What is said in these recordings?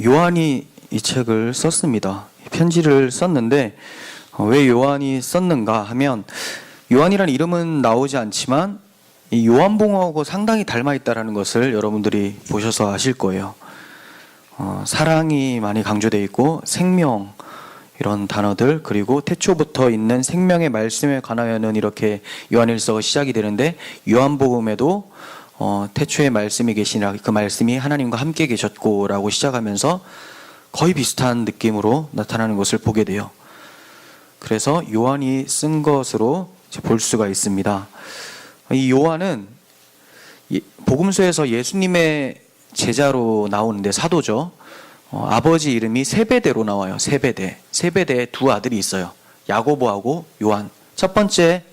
요한이 이 책을 썼습니다. 편지를 썼는데 왜 요한이 썼는가 하면 요한이라는 이름은 나오지 않지만 이 요한복음하고 상당히 닮아 있다는 것을 여러분들이 보셔서 아실 거예요. 사랑이 많이 강조되어 있고 생명 이런 단어들, 그리고 태초부터 있는 생명의 말씀에 관하여는 이렇게 요한일서가 시작이 되는데, 요한복음에도 태초에 말씀이 계시니라 그 말씀이 하나님과 함께 계셨고 라고 시작하면서 거의 비슷한 느낌으로 나타나는 것을 보게 돼요. 그래서 요한이 쓴 것으로 볼 수가 있습니다. 이 요한은 복음서에서 예수님의 제자로 나오는데 사도죠. 아버지 이름이 세베대로 나와요. 세베대에 두 아들이 있어요. 야고보하고 요한. 첫 번째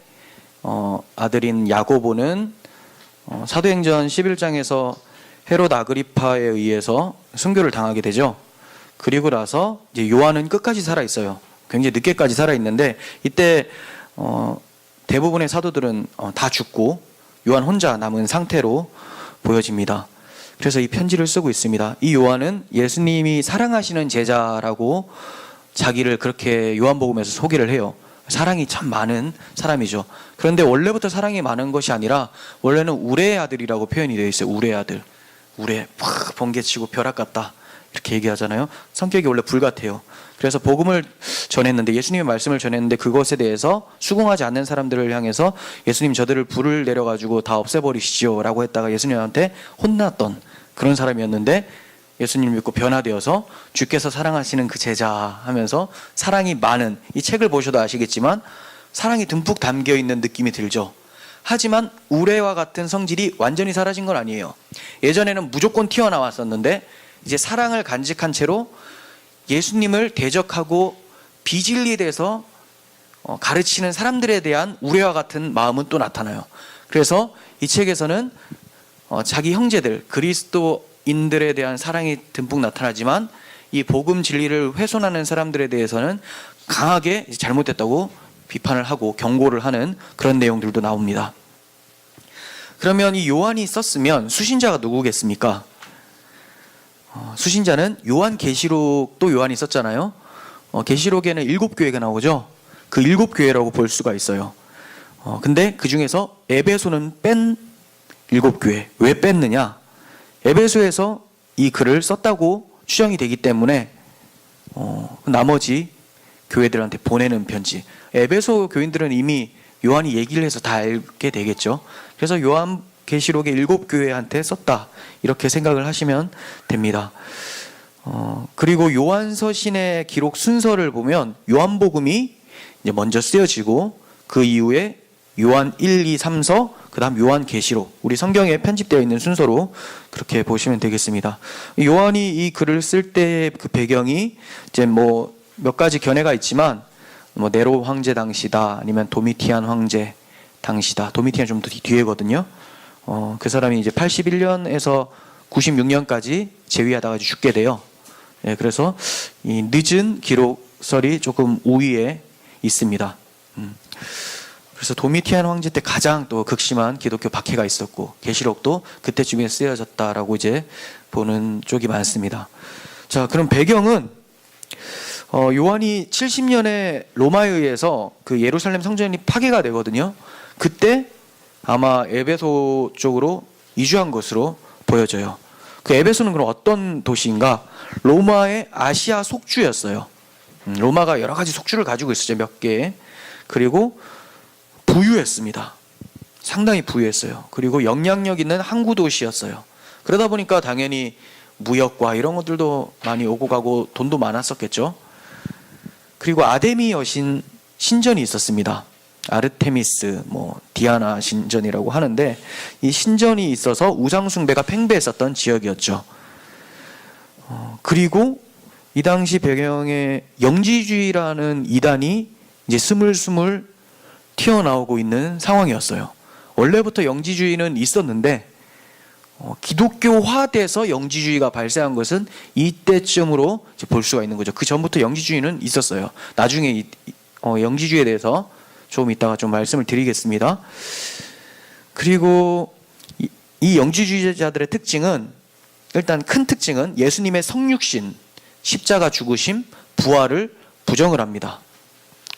아들인 야고보는 사도행전 11장에서 헤롯 아그리파에 의해서 순교를 당하게 되죠. 그리고 나서 이제 요한은 끝까지 살아 있어요. 굉장히 늦게까지 살아 있는데, 이때 대부분의 사도들은 다 죽고 요한 혼자 남은 상태로 보여집니다. 그래서 이 편지를 쓰고 있습니다. 이 요한은 예수님이 사랑하시는 제자라고 자기를 그렇게 요한복음에서 소개를 해요. 사랑이 참 많은 사람이죠. 그런데 원래부터 사랑이 많은 것이 아니라 원래는 우레의 아들이라고 표현이 되어 있어요. 우레의 아들. 우레, 팍 번개치고 벼락 같다 이렇게 얘기하잖아요. 성격이 원래 불 같아요. 그래서 복음을 전했는데, 예수님의 말씀을 전했는데 그것에 대해서 수긍하지 않는 사람들을 향해서 예수님 저들을 불을 내려가지고 다 없애버리시죠 라고 했다가 예수님한테 혼났던 그런 사람이었는데, 예수님 믿고 변화되어서 주께서 사랑하시는 그 제자 하면서 사랑이 많은, 이 책을 보셔도 아시겠지만 사랑이 듬뿍 담겨있는 느낌이 들죠. 하지만 우레와 같은 성질이 완전히 사라진 건 아니에요. 예전에는 무조건 튀어나왔었는데 이제 사랑을 간직한 채로 예수님을 대적하고 비진리에 대해서 가르치는 사람들에 대한 우레와 같은 마음은 또 나타나요. 그래서 이 책에서는 자기 형제들, 그리스도인들에 대한 사랑이 듬뿍 나타나지만 이 복음 진리를 훼손하는 사람들에 대해서는 강하게 잘못됐다고 비판을 하고 경고를 하는 그런 내용들도 나옵니다. 그러면 이 요한이 썼으면 수신자가 누구겠습니까? 수신자는 요한계시록도 요한이 썼잖아요. 계시록에는 7교회가 나오죠. 그 7교회라고 볼 수가 있어요. 근데 그 중에서 에베소는 뺀 7교회. 왜 뺐느냐? 에베소에서 이 글을 썼다고 추정이 되기 때문에 나머지 교회들한테 보내는 편지. 에베소 교인들은 이미 요한이 얘기를 해서 다 알게 되겠죠. 그래서 요한계시록의 7교회한테 썼다 이렇게 생각을 하시면 됩니다. 그리고 요한서신의 기록 순서를 보면 요한복음이 이제 먼저 쓰여지고 그 이후에 요한 1, 2, 3서, 그 다음 요한계시록, 우리 성경에 편집되어 있는 순서로 그렇게 보시면 되겠습니다. 요한이 이 글을 쓸 때 그 배경이 이제 뭐 몇 가지 견해가 있지만, 뭐 네로 황제 당시다, 아니면 도미티안 황제 당시다. 도미티안 좀 더 뒤에거든요. 그 사람이 이제 81년에서 96년까지 재위하다가 죽게 돼요. 예, 그래서 이 늦은 기록설이 조금 우위에 있습니다. 그래서 도미티안 황제 때 가장 또 극심한 기독교 박해가 있었고, 계시록도 그때쯤에 쓰여졌다라고 이제 보는 쪽이 많습니다. 자, 그럼 배경은 요한이 70년에 로마에 의해서 그 예루살렘 성전이 파괴가 되거든요. 그때 아마 에베소 쪽으로 이주한 것으로 보여져요. 그 에베소는 그럼 어떤 도시인가? 로마의 아시아 속주였어요. 로마가 여러 가지 속주를 가지고 있었죠. 몇 개. 그리고 부유했습니다. 상당히 부유했어요. 그리고 영향력 있는 항구 도시였어요. 그러다 보니까 당연히 무역과 이런 것들도 많이 오고 가고 돈도 많았었겠죠. 그리고 아데미 여신 신전이 있었습니다. 아르테미스, 디아나 신전이라고 하는데, 이 신전이 있어서 우상숭배가 팽배했었던 지역이었죠. 그리고 이 당시 배경에 영지주의라는 이단이 이제 스물스물 튀어나오고 있는 상황이었어요. 원래부터 영지주의는 있었는데 기독교화돼서 영지주의가 발생한 것은 이때쯤으로 볼 수가 있는 거죠. 그 전부터 영지주의는 있었어요. 나중에 영지주의에 대해서 좀 이따가 좀 말씀을 드리겠습니다. 그리고 이 영지주의자들의 특징은 일단 큰 특징은 예수님의 성육신, 십자가 죽으심, 부활을 부정을 합니다.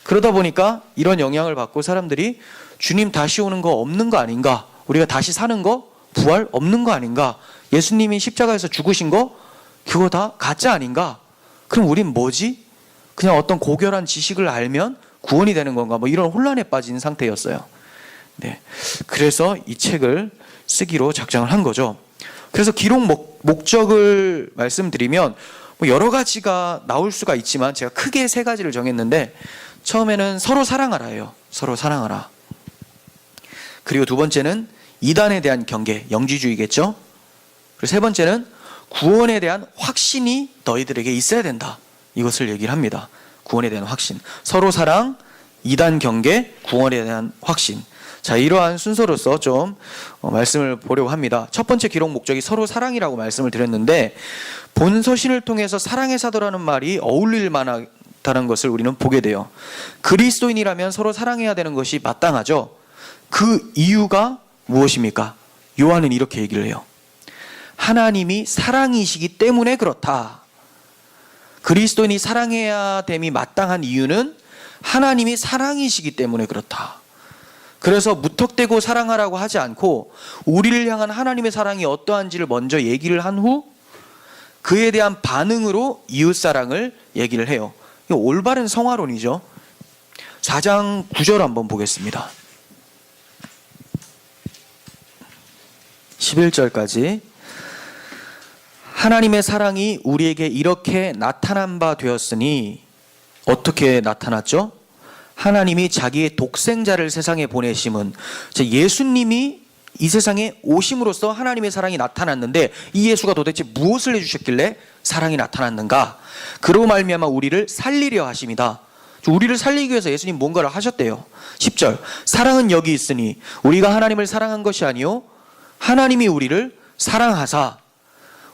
그러다 보니까 이런 영향을 받고 사람들이 주님 다시 오는 거 없는 거 아닌가? 우리가 다시 사는 거 부활 없는 거 아닌가? 예수님이 십자가에서 죽으신 거 그거 다 가짜 아닌가? 그럼 우린 뭐지? 그냥 어떤 고결한 지식을 알면 구원이 되는 건가? 뭐 이런 혼란에 빠진 상태였어요. 네. 그래서 이 책을 쓰기로 작정을 한 거죠. 그래서 기록 목적을 말씀드리면 뭐 여러 가지가 나올 수가 있지만 제가 크게 세 가지를 정했는데, 처음에는 서로 사랑하라예요. 서로 사랑하라. 그리고 두 번째는 이단에 대한 경계, 영지주의겠죠. 그리고 세 번째는 구원에 대한 확신이 너희들에게 있어야 된다. 이것을 얘기를 합니다. 구원에 대한 확신. 서로 사랑, 이단 경계, 구원에 대한 확신. 자, 이러한 순서로서 좀 말씀을 보려고 합니다. 첫 번째 기록 목적이 서로 사랑이라고 말씀을 드렸는데, 본 서신을 통해서 사랑의 사도라는 말이 어울릴 만하다는 것을 우리는 보게 돼요. 그리스도인이라면 서로 사랑해야 되는 것이 마땅하죠. 그 이유가 무엇입니까? 요한은 이렇게 얘기를 해요. 하나님이 사랑이시기 때문에 그렇다. 그리스도인이 사랑해야 됨이 마땅한 이유는 하나님이 사랑이시기 때문에 그렇다. 그래서 무턱대고 사랑하라고 하지 않고 우리를 향한 하나님의 사랑이 어떠한지를 먼저 얘기를 한 후 그에 대한 반응으로 이웃사랑을 얘기를 해요. 이거 올바른 성화론이죠. 4장 9절 한번 보겠습니다. 11절까지. 하나님의 사랑이 우리에게 이렇게 나타난 바 되었으니, 어떻게 나타났죠? 하나님이 자기의 독생자를 세상에 보내심은, 예수님이 이 세상에 오심으로써 하나님의 사랑이 나타났는데, 이 예수가 도대체 무엇을 해주셨길래 사랑이 나타났는가? 그로 말미암아 우리를 살리려 하심이다. 우리를 살리기 위해서 예수님 뭔가를 하셨대요. 10절. 사랑은 여기 있으니 우리가 하나님을 사랑한 것이 아니요 하나님이 우리를 사랑하사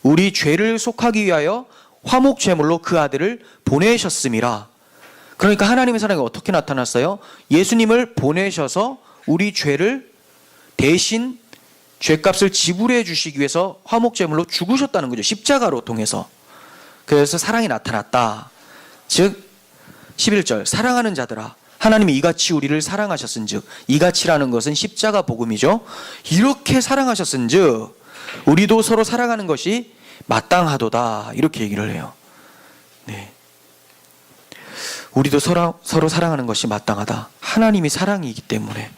우리 죄를 속하기 위하여 화목 제물로 그 아들을 보내셨음이라. 그러니까 하나님의 사랑이 어떻게 나타났어요? 예수님을 보내셔서 우리 죄를 대신 죄값을 지불해 주시기 위해서 화목 제물로 죽으셨다는 거죠. 십자가로 통해서. 그래서 사랑이 나타났다. 즉 11절. 사랑하는 자들아, 하나님이 이같이 우리를 사랑하셨은즉, 이같이라는 것은 십자가 복음이죠. 이렇게 사랑하셨은즉 우리도 서로 사랑하는 것이 마땅하도다. 이렇게 얘기를 해요. 네. 우리도 서로 사랑하는 것이 마땅하다. 하나님이 사랑이기 때문에.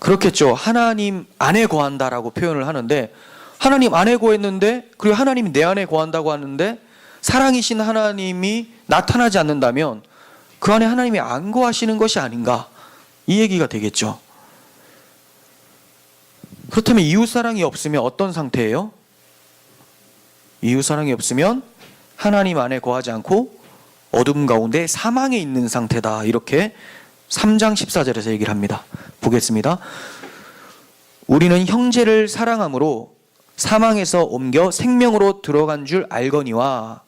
그렇겠죠. 하나님 안에 거한다라고 표현을 하는데, 하나님 안에 거했는데, 그리고 하나님이 내 안에 거한다고 하는데, 사랑이신 하나님이 나타나지 않는다면 그 안에 하나님이 안 거하시는 것이 아닌가, 이 얘기가 되겠죠. 그렇다면 이웃사랑이 없으면 어떤 상태예요? 이웃사랑이 없으면 하나님 안에 거하지 않고 어둠 가운데 사망에 있는 상태다. 이렇게 3장 14절에서 얘기를 합니다. 보겠습니다. 우리는 형제를 사랑함으로 사망에서 옮겨 생명으로 들어간 줄 알거니와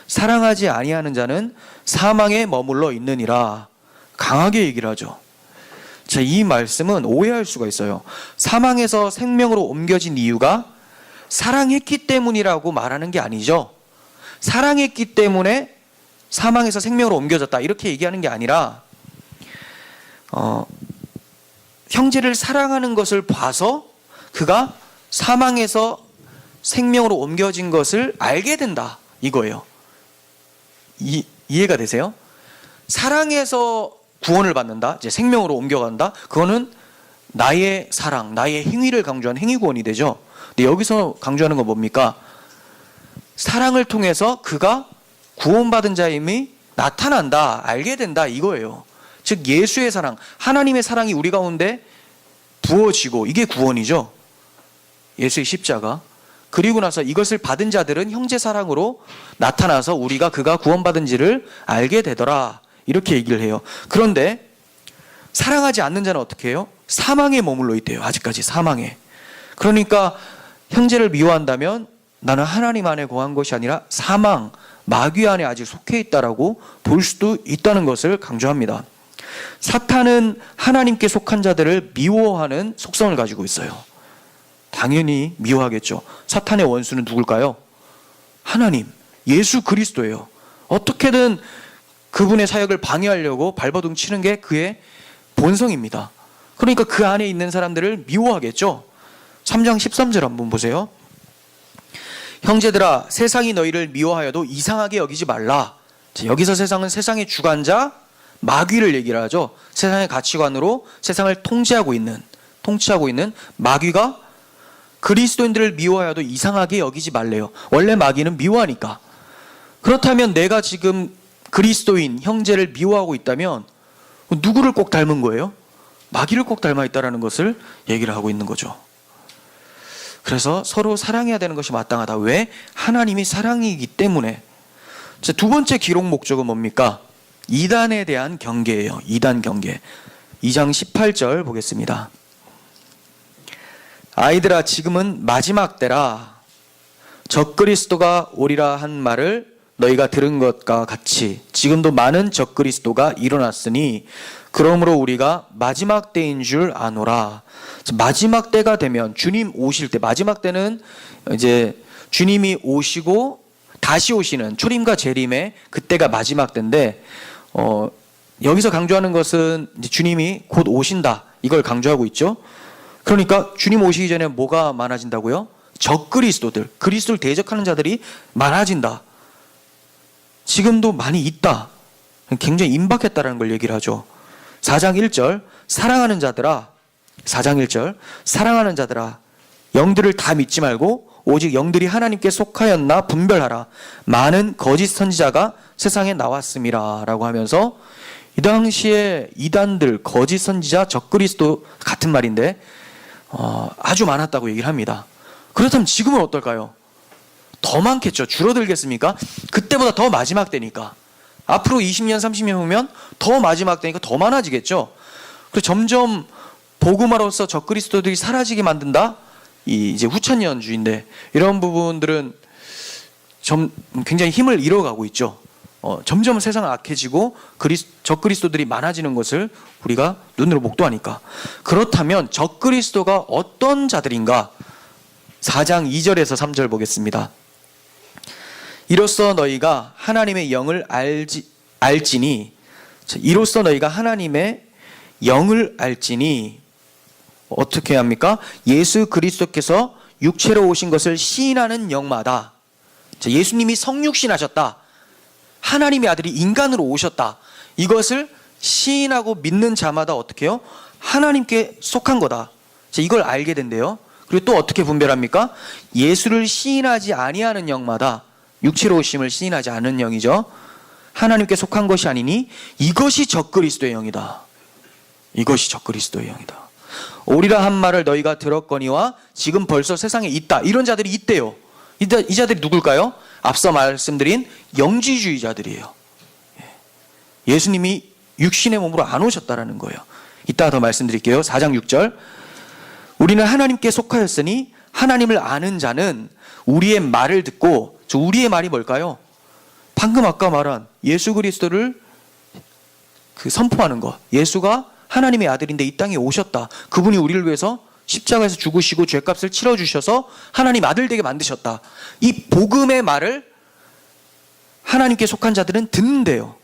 사랑하지 아니하는 자는 사망에 머물러 있느니라. 강하게 얘기를 하죠. 자, 이 말씀은 오해할 수가 있어요. 사망에서 생명으로 옮겨진 이유가 사랑했기 때문이라고 말하는 게 아니죠. 사랑했기 때문에 사망에서 생명으로 옮겨졌다, 이렇게 얘기하는 게 아니라 형제를 사랑하는 것을 봐서 그가 사망에서 생명으로 옮겨진 것을 알게 된다, 이거예요. 이해가 되세요? 사랑해서 구원을 받는다, 이제 생명으로 옮겨간다, 그거는 나의 사랑, 나의 행위를 강조한 행위구원이 되죠. 근데 여기서 강조하는 건 뭡니까? 사랑을 통해서 그가 구원받은 자임이 나타난다, 알게 된다, 이거예요. 즉 예수의 사랑, 하나님의 사랑이 우리 가운데 부어지고, 이게 구원이죠. 예수의 십자가. 그리고 나서 이것을 받은 자들은 형제 사랑으로 나타나서 우리가 그가 구원받은지를 알게 되더라, 이렇게 얘기를 해요. 그런데 사랑하지 않는 자는 어떻게 해요? 사망에 머물러 있대요. 아직까지 사망에. 그러니까 형제를 미워한다면 나는 하나님 안에 거한 것이 아니라 사망, 마귀 안에 아직 속해 있다라고 볼 수도 있다는 것을 강조합니다. 사탄은 하나님께 속한 자들을 미워하는 속성을 가지고 있어요. 당연히 미워하겠죠. 사탄의 원수는 누굴까요? 하나님, 예수 그리스도예요. 어떻게든 그분의 사역을 방해하려고 발버둥 치는 게 그의 본성입니다. 그러니까 그 안에 있는 사람들을 미워하겠죠. 3장 13절 한번 보세요. 형제들아, 세상이 너희를 미워하여도 이상하게 여기지 말라. 자, 여기서 세상은 세상의 주관자 마귀를 얘기를 하죠. 세상의 가치관으로 세상을 통치하고 있는 마귀가 그리스도인들을 미워하여도 이상하게 여기지 말래요. 원래 마귀는 미워하니까. 그렇다면 내가 지금 그리스도인 형제를 미워하고 있다면 누구를 꼭 닮은 거예요? 마귀를 꼭 닮아 있다는 것을 얘기를 하고 있는 거죠. 그래서 서로 사랑해야 되는 것이 마땅하다. 왜? 하나님이 사랑이기 때문에. 두 번째 기록 목적은 뭡니까? 이단에 대한 경계예요. 이단 경계. 2장 18절 보겠습니다. 아이들아, 지금은 마지막 때라. 적그리스도가 오리라 한 말을 너희가 들은 것과 같이 지금도 많은 적그리스도가 일어났으니 그러므로 우리가 마지막 때인 줄 아노라. 마지막 때가 되면 주님 오실 때, 마지막 때는 이제 주님이 오시고 다시 오시는 초림과 재림의 그때가 마지막 때인데, 여기서 강조하는 것은 이제 주님이 곧 오신다, 이걸 강조하고 있죠. 그러니까 주님 오시기 전에 뭐가 많아진다고요? 적그리스도들, 그리스도를 대적하는 자들이 많아진다. 지금도 많이 있다. 굉장히 임박했다라는 걸 얘기를 하죠. 4장 1절 사랑하는 자들아, 4장 1절 사랑하는 자들아, 영들을 다 믿지 말고 오직 영들이 하나님께 속하였나 분별하라. 많은 거짓 선지자가 세상에 나왔음이라 라고 하면서 이 당시에 이단들, 거짓 선지자, 적그리스도 같은 말인데 아주 많았다고 얘기를 합니다. 그렇다면 지금은 어떨까요? 더 많겠죠. 줄어들겠습니까? 그때보다 더 마지막 때니까. 앞으로 20년, 30년 후면 더 마지막 때니까 더 많아지겠죠. 그래서 점점 복음화로서 적그리스도들이 사라지게 만든다? 이제 후천년주의인데, 이런 부분들은 굉장히 힘을 잃어가고 있죠. 점점 세상은 악해지고 적그리스도들이 많아지는 것을 우리가 눈으로 목도하니까. 그렇다면 적그리스도가 어떤 자들인가? 4장 2절에서 3절 보겠습니다. 이로써 너희가 하나님의 영을 알지니, 이로써 너희가 하나님의 영을 알지니 어떻게 합니까? 예수 그리스도께서 육체로 오신 것을 시인하는 영마다. 예수님이 성육신하셨다, 하나님의 아들이 인간으로 오셨다, 이것을 시인하고 믿는 자마다 어떻게 해요? 하나님께 속한 거다. 이걸 알게 된대요. 그리고 또 어떻게 분별합니까? 예수를 시인하지 아니하는 영마다, 육체로 오심을 시인하지 않은 영이죠. 하나님께 속한 것이 아니니 이것이 적그리스도의 영이다. 이것이 적그리스도의 영이다. 오리라 한 말을 너희가 들었거니와 지금 벌써 세상에 있다. 이런 자들이 있대요. 이 자들이 누굴까요? 앞서 말씀드린 영지주의자들이에요. 예수님이 육신의 몸으로 안 오셨다라는 거예요. 이따가 더 말씀드릴게요. 4장 6절 우리는 하나님께 속하였으니 하나님을 아는 자는 우리의 말을 듣고, 저 우리의 말이 뭘까요? 방금 아까 말한 예수 그리스도를 선포하는 것. 예수가 하나님의 아들인데 이 땅에 오셨다. 그분이 우리를 위해서 십자가에서 죽으시고 죄값을 치러주셔서 하나님 아들 되게 만드셨다. 이 복음의 말을 하나님께 속한 자들은 듣는데요.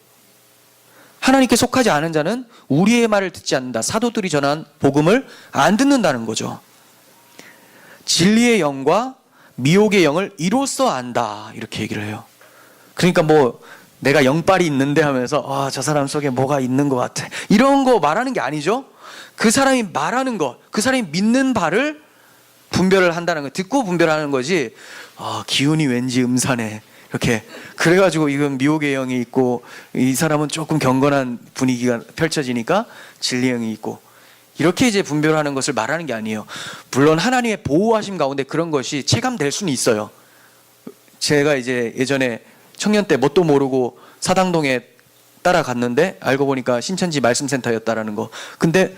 하나님께 속하지 않은 자는 우리의 말을 듣지 않는다. 사도들이 전한 복음을 안 듣는다는 거죠. 진리의 영과 미혹의 영을 이로써 안다, 이렇게 얘기를 해요. 그러니까 내가 영빨이 있는데 하면서 저 사람 속에 뭐가 있는 것 같아, 이런 거 말하는 게 아니죠. 그 사람이 말하는 것, 그 사람이 믿는 바를 분별을 한다는 거, 듣고 분별하는 거지. 기운이 왠지 음산해, 이렇게 그래가지고 이건 미혹의 영이 있고, 이 사람은 조금 경건한 분위기가 펼쳐지니까 진리의 영이 있고, 이렇게 이제 분별하는 것을 말하는 게 아니에요. 물론 하나님의 보호하심 가운데 그런 것이 체감될 수는 있어요. 제가 이제 예전에 청년 때 뭣도 모르고 사당동에 따라갔는데 알고 보니까 신천지 말씀센터였다라는 거. 근데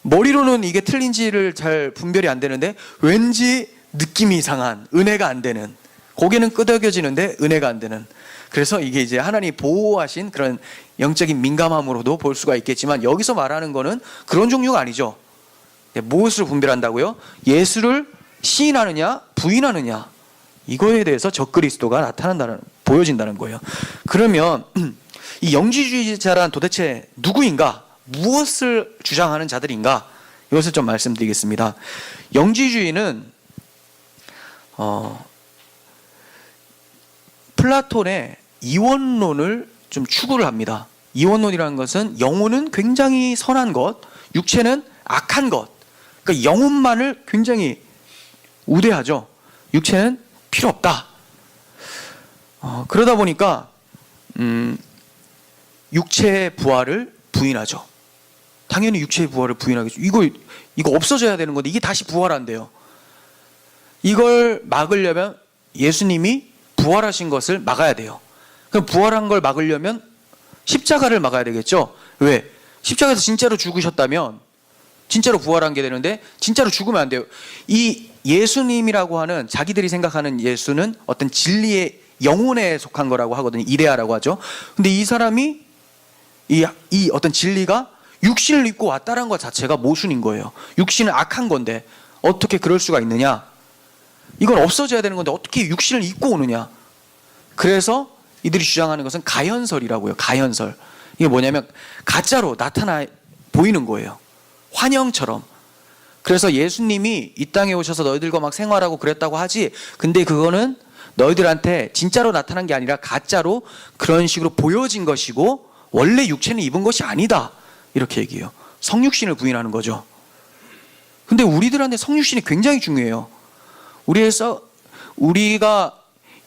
머리로는 이게 틀린지를 잘 분별이 안 되는데 왠지 느낌이 이상한, 은혜가 안 되는, 고개는 끄덕여지는데 은혜가 안 되는. 그래서 이게 이제 하나님이 보호하신 그런 영적인 민감함으로도 볼 수가 있겠지만, 여기서 말하는 거는 그런 종류가 아니죠. 무엇을 분별한다고요? 예수를 시인하느냐 부인하느냐, 이거에 대해서 적그리스도가 보여진다는 거예요. 그러면 이 영지주의자란 도대체 누구인가? 무엇을 주장하는 자들인가? 이것을 좀 말씀드리겠습니다. 영지주의는 플라톤의 이원론을 좀 추구를 합니다. 이원론이라는 것은 영혼은 굉장히 선한 것, 육체는 악한 것. 그러니까 영혼만을 굉장히 우대하죠. 육체는 필요 없다. 그러다 보니까 육체의 부활을 부인하죠. 당연히 육체의 부활을 부인하겠죠. 이거 없어져야 되는 건데 이게 다시 부활한대요. 이걸 막으려면 예수님이 부활하신 것을 막아야 돼요. 그럼 부활한 걸 막으려면 십자가를 막아야 되겠죠. 왜? 십자가에서 진짜로 죽으셨다면 진짜로 부활한 게 되는데 진짜로 죽으면 안 돼요. 이 예수님이라고 하는 자기들이 생각하는 예수는 어떤 진리의 영혼에 속한 거라고 하거든요. 이데아라고 하죠. 근데 이 사람이 이 어떤 진리가 육신을 입고 왔다는 것 자체가 모순인 거예요. 육신은 악한 건데 어떻게 그럴 수가 있느냐? 이건 없어져야 되는 건데 어떻게 육신을 입고 오느냐? 그래서 이들이 주장하는 것은 가현설이라고요. 가현설. 이게 뭐냐면 가짜로 나타나 보이는 거예요. 환영처럼. 그래서 예수님이 이 땅에 오셔서 너희들과 막 생활하고 그랬다고 하지, 근데 그거는 너희들한테 진짜로 나타난 게 아니라 가짜로 그런 식으로 보여진 것이고 원래 육체는 입은 것이 아니다. 이렇게 얘기해요. 성육신을 부인하는 거죠. 근데 우리들한테 성육신이 굉장히 중요해요. 우리가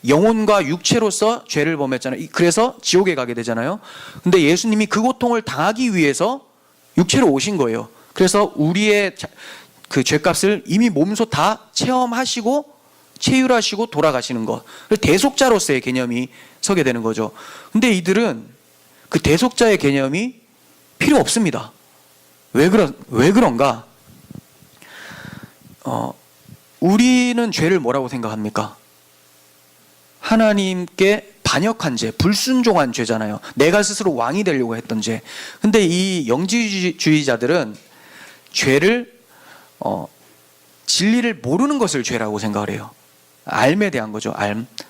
영혼과 육체로서 죄를 범했잖아요. 그래서 지옥에 가게 되잖아요. 근데 예수님이 그 고통을 당하기 위해서 육체로 오신 거예요. 그래서 우리의 그 죄값을 이미 몸소 다 체험하시고 체휼하시고 돌아가시는 것. 대속자로서의 개념이 서게 되는 거죠. 근데 이들은 그 대속자의 개념이 필요 없습니다. 왜 그런가? 우리는 죄를 뭐라고 생각합니까? 하나님께 반역한 죄, 불순종한 죄잖아요. 내가 스스로 왕이 되려고 했던 죄. 근데 이 영지주의자들은 죄를 진리를 모르는 것을 죄라고 생각을 해요. 알에 대한 거죠.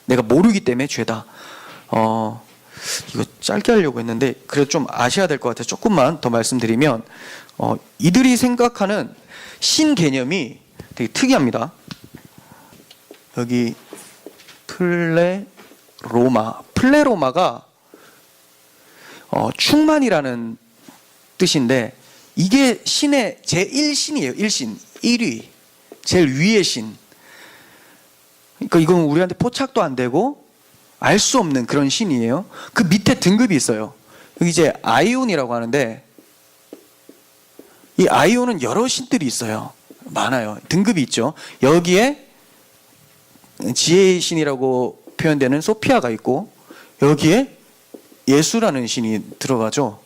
내가 모르기 때문에 죄다. 이거 짧게 하려고 했는데 그래도 좀 아셔야 될 것 같아서 조금만 더 말씀드리면 이들이 생각하는 신 개념이 되게 특이합니다. 여기 플레로마가 충만이라는 뜻인데 이게 신의 제1신이에요. 1신, 1위, 제일 위의 신. 그러니까 이건 우리한테 포착도 안 되고 알 수 없는 그런 신이에요. 그 밑에 등급이 있어요. 여기 이제 아이온이라고 하는데 이 아이온은 여러 신들이 있어요. 많아요. 등급이 있죠. 여기에 지혜의 신이라고 표현되는 소피아가 있고 여기에 예수라는 신이 들어가죠.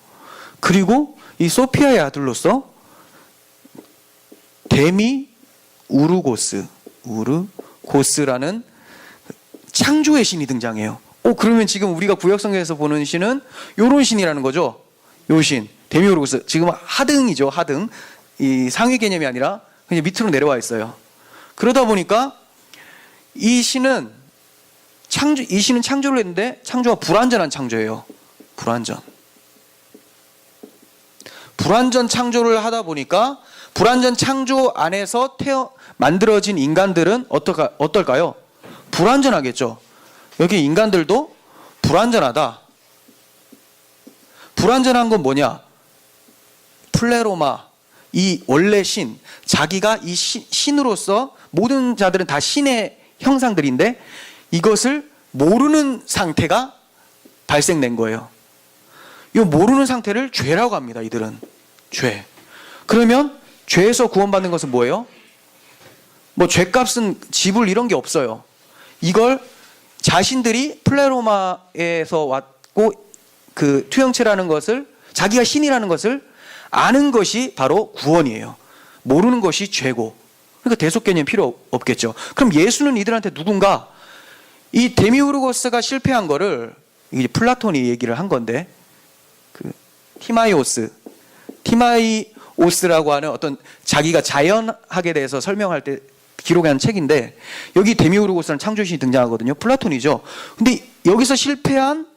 그리고 이 소피아의 아들로서 데미 우르고스라는 창조의 신이 등장해요. 그러면 지금 우리가 구약성경에서 보는 신은 요런 신이라는 거죠. 요 신, 데미우르고스. 지금 하등이죠, 하등. 이 상위 개념이 아니라 그냥 밑으로 내려와 있어요. 그러다 보니까 이 신은 창조를 했는데 창조가 불완전한 창조예요. 불완전 창조를 하다 보니까 불완전 창조 안에서 만들어진 인간들은 어떨까요? 불완전하겠죠. 여기 인간들도 불완전하다. 불완전한 건 뭐냐? 플레로마, 이 원래 신, 자기가 이 신으로서 모든 자들은 다 신의 형상들인데 이것을 모르는 상태가 발생된 거예요. 이 모르는 상태를 죄라고 합니다. 이들은 죄. 그러면 죄에서 구원받는 것은 뭐예요? 죄값은 지불 이런 게 없어요. 이걸 자신들이 플레로마에서 왔고 그 투영체라는 것을 자기가 신이라는 것을 아는 것이 바로 구원이에요. 모르는 것이 죄고. 그러니까 대속 개념 필요 없겠죠. 그럼 예수는 이들한테 누군가? 이 데미우르고스가 실패한 거를 이제 플라톤이 얘기를 한 건데 그 티마이오스라고 하는 어떤 자기가 자연학에 대해서 설명할 때 기록한 책인데 여기 데미우르고스라는 창조신이 등장하거든요. 플라톤이죠. 근데 여기서 실패한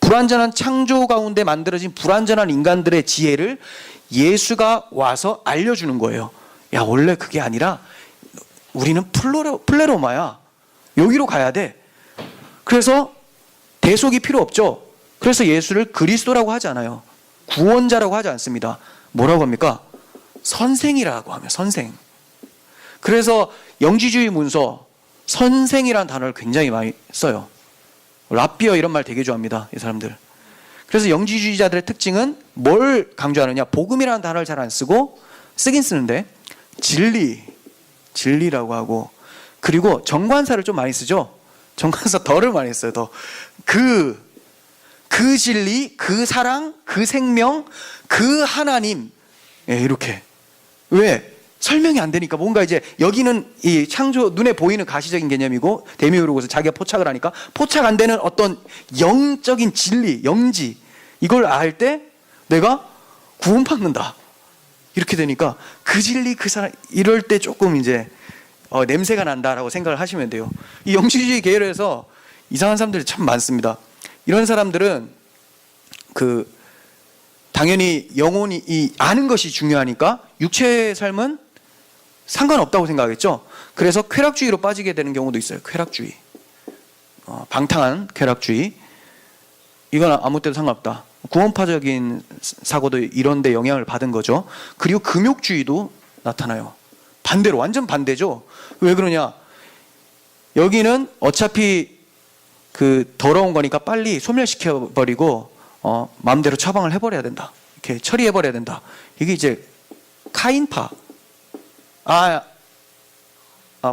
불완전한 창조 가운데 만들어진 불완전한 인간들의 지혜를 예수가 와서 알려주는 거예요. 야, 원래 그게 아니라 우리는 플레로마야. 여기로 가야 돼. 그래서 대속이 필요 없죠. 그래서 예수를 그리스도라고 하지 않아요. 구원자라고 하지 않습니다. 뭐라고 합니까? 선생이라고 하면 선생. 그래서 영지주의 문서 선생이라는 단어를 굉장히 많이 써요. 랍비어 이런 말 되게 좋아합니다. 이 사람들. 그래서 영지주의자들의 특징은 뭘 강조하느냐? 복음이라는 단어를 잘 안 쓰고 쓰긴 쓰는데 진리라고 하고, 그리고 정관사를 좀 많이 쓰죠. 정관사 더를 많이 써요. 더. 그 진리, 그 사랑, 그 생명, 그 하나님. 예, 이렇게. 왜? 설명이 안 되니까. 뭔가 이제 여기는 이 창조, 눈에 보이는 가시적인 개념이고 데미우르고스 자기가 포착을 하니까 포착 안 되는 어떤 영적인 진리, 영지, 이걸 알 때 내가 구원받는다. 이렇게 되니까 그 진리, 그 사랑, 이럴 때 조금 이제 냄새가 난다라고 생각을 하시면 돼요. 이 영지주의 계열에서 이상한 사람들이 참 많습니다. 이런 사람들은 당연히 영혼이 아는 것이 중요하니까 육체의 삶은 상관없다고 생각하겠죠. 그래서 쾌락주의로 빠지게 되는 경우도 있어요. 쾌락주의, 방탕한 쾌락주의. 이건 아무 때도 상관없다. 구원파적인 사고도 이런 데 영향을 받은 거죠. 그리고 금욕주의도 나타나요. 반대로, 완전 반대죠. 왜 그러냐? 여기는 어차피 더러운 거니까 빨리 소멸시켜버리고 마음대로 처방을 해버려야 된다. 이렇게 처리해버려야 된다. 이게 이제 카인파.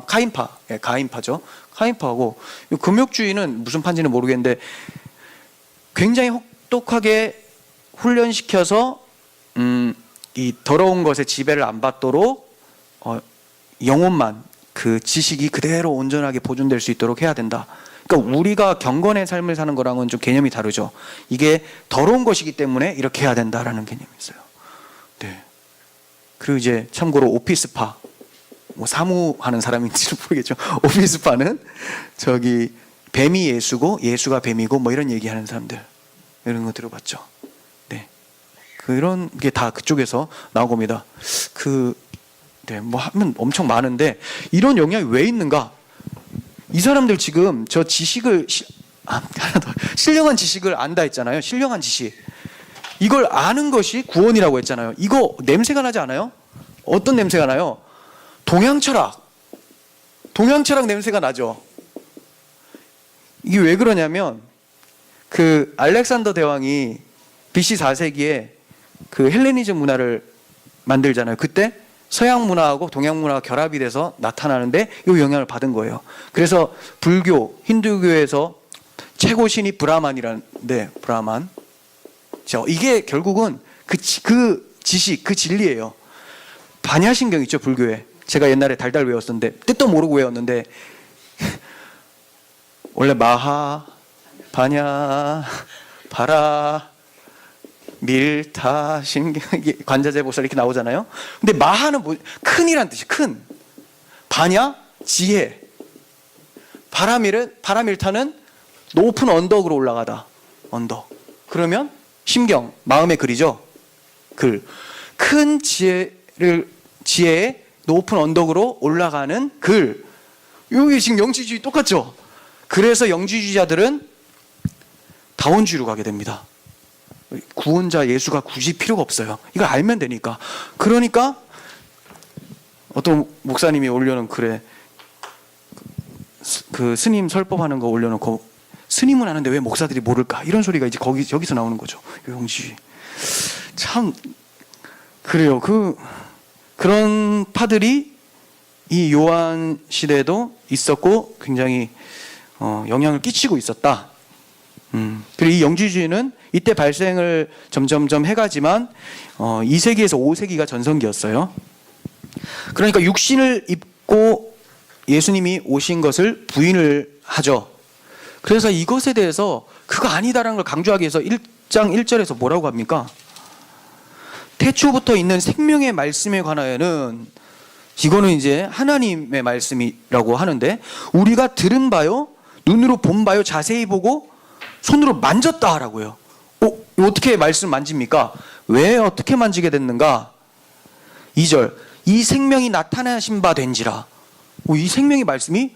카인파. 예, 가인파죠. 카인파하고, 금욕주의는 무슨 파인지는 모르겠는데 굉장히 혹독하게 훈련시켜서 이 더러운 것에 지배를 안 받도록 영혼만, 그 지식이 그대로 온전하게 보존될 수 있도록 해야 된다. 그러니까 우리가 경건의 삶을 사는 거랑은 좀 개념이 다르죠. 이게 더러운 것이기 때문에 이렇게 해야 된다라는 개념이 있어요. 네. 그리고 이제 참고로 오피스파, 뭐 사무하는 사람인지는 모르겠죠. 오피스파는 뱀이 예수고 예수가 뱀이고 뭐 이런 얘기하는 사람들, 이런 거 들어봤죠. 네. 그런 게 다 그쪽에서 나온 겁니다. 네, 뭐 하면 엄청 많은데 이런 영향이 왜 있는가? 이 사람들 지금 저 지식을 신령한 지식을 안다 했잖아요. 신령한 지식. 이걸 아는 것이 구원이라고 했잖아요. 이거 냄새가 나지 않아요? 어떤 냄새가 나요? 동양 철학 냄새가 나죠. 이게 왜 그러냐면 알렉산더 대왕이 BC 4세기에 헬레니즘 문화를 만들잖아요. 그때 서양 문화하고 동양 문화가 결합이 돼서 나타나는데 이 영향을 받은 거예요. 그래서 불교, 힌두교에서 최고 신이 브라만이라는데, 브라만. 이게 결국은 그 지식, 그 진리예요. 반야신경 있죠, 불교에. 제가 옛날에 달달 외웠었는데, 뜻도 모르고 외웠는데, 원래 마하, 반야, 바라, 밀타, 신경, 관자재보살 이렇게 나오잖아요. 근데 마하는 큰이란 뜻이 큰. 반야, 지혜. 바라밀타는 높은 언덕으로 올라가다. 언덕. 그러면 심경, 마음의 글이죠. 글. 큰 지혜의 높은 언덕으로 올라가는 글. 여기 지금 영지주의 똑같죠. 그래서 영지주의자들은 다원주의로 가게 됩니다. 구원자 예수가 굳이 필요가 없어요. 이걸 알면 되니까. 그러니까 어떤 목사님이 올려놓은 글에 스님 설법하는 거 올려놓고, 스님은 아는데 왜 목사들이 모를까? 이런 소리가 이제 여기서 나오는 거죠. 영지주의. 참 그래요. 그런 파들이 이 요한 시대에도 있었고 굉장히 영향을 끼치고 있었다. 그리고 이 영지주의는 이때 발생을 점점점 해가지만 2세기에서 5세기가 전성기였어요. 그러니까 육신을 입고 예수님이 오신 것을 부인을 하죠. 그래서 이것에 대해서 그거 아니다라는 걸 강조하기 위해서 1장 1절에서 뭐라고 합니까? 태초부터 있는 생명의 말씀에 관하여는 이거는 이제 하나님의 말씀이라고 하는데, 우리가 들은 바요, 눈으로 본 바요, 자세히 보고 손으로 만졌다라고요. 어떻게 말씀 만집니까? 왜 어떻게 만지게 됐는가? 2절, 이 생명이 나타나신 바 된지라. 이 생명의 말씀이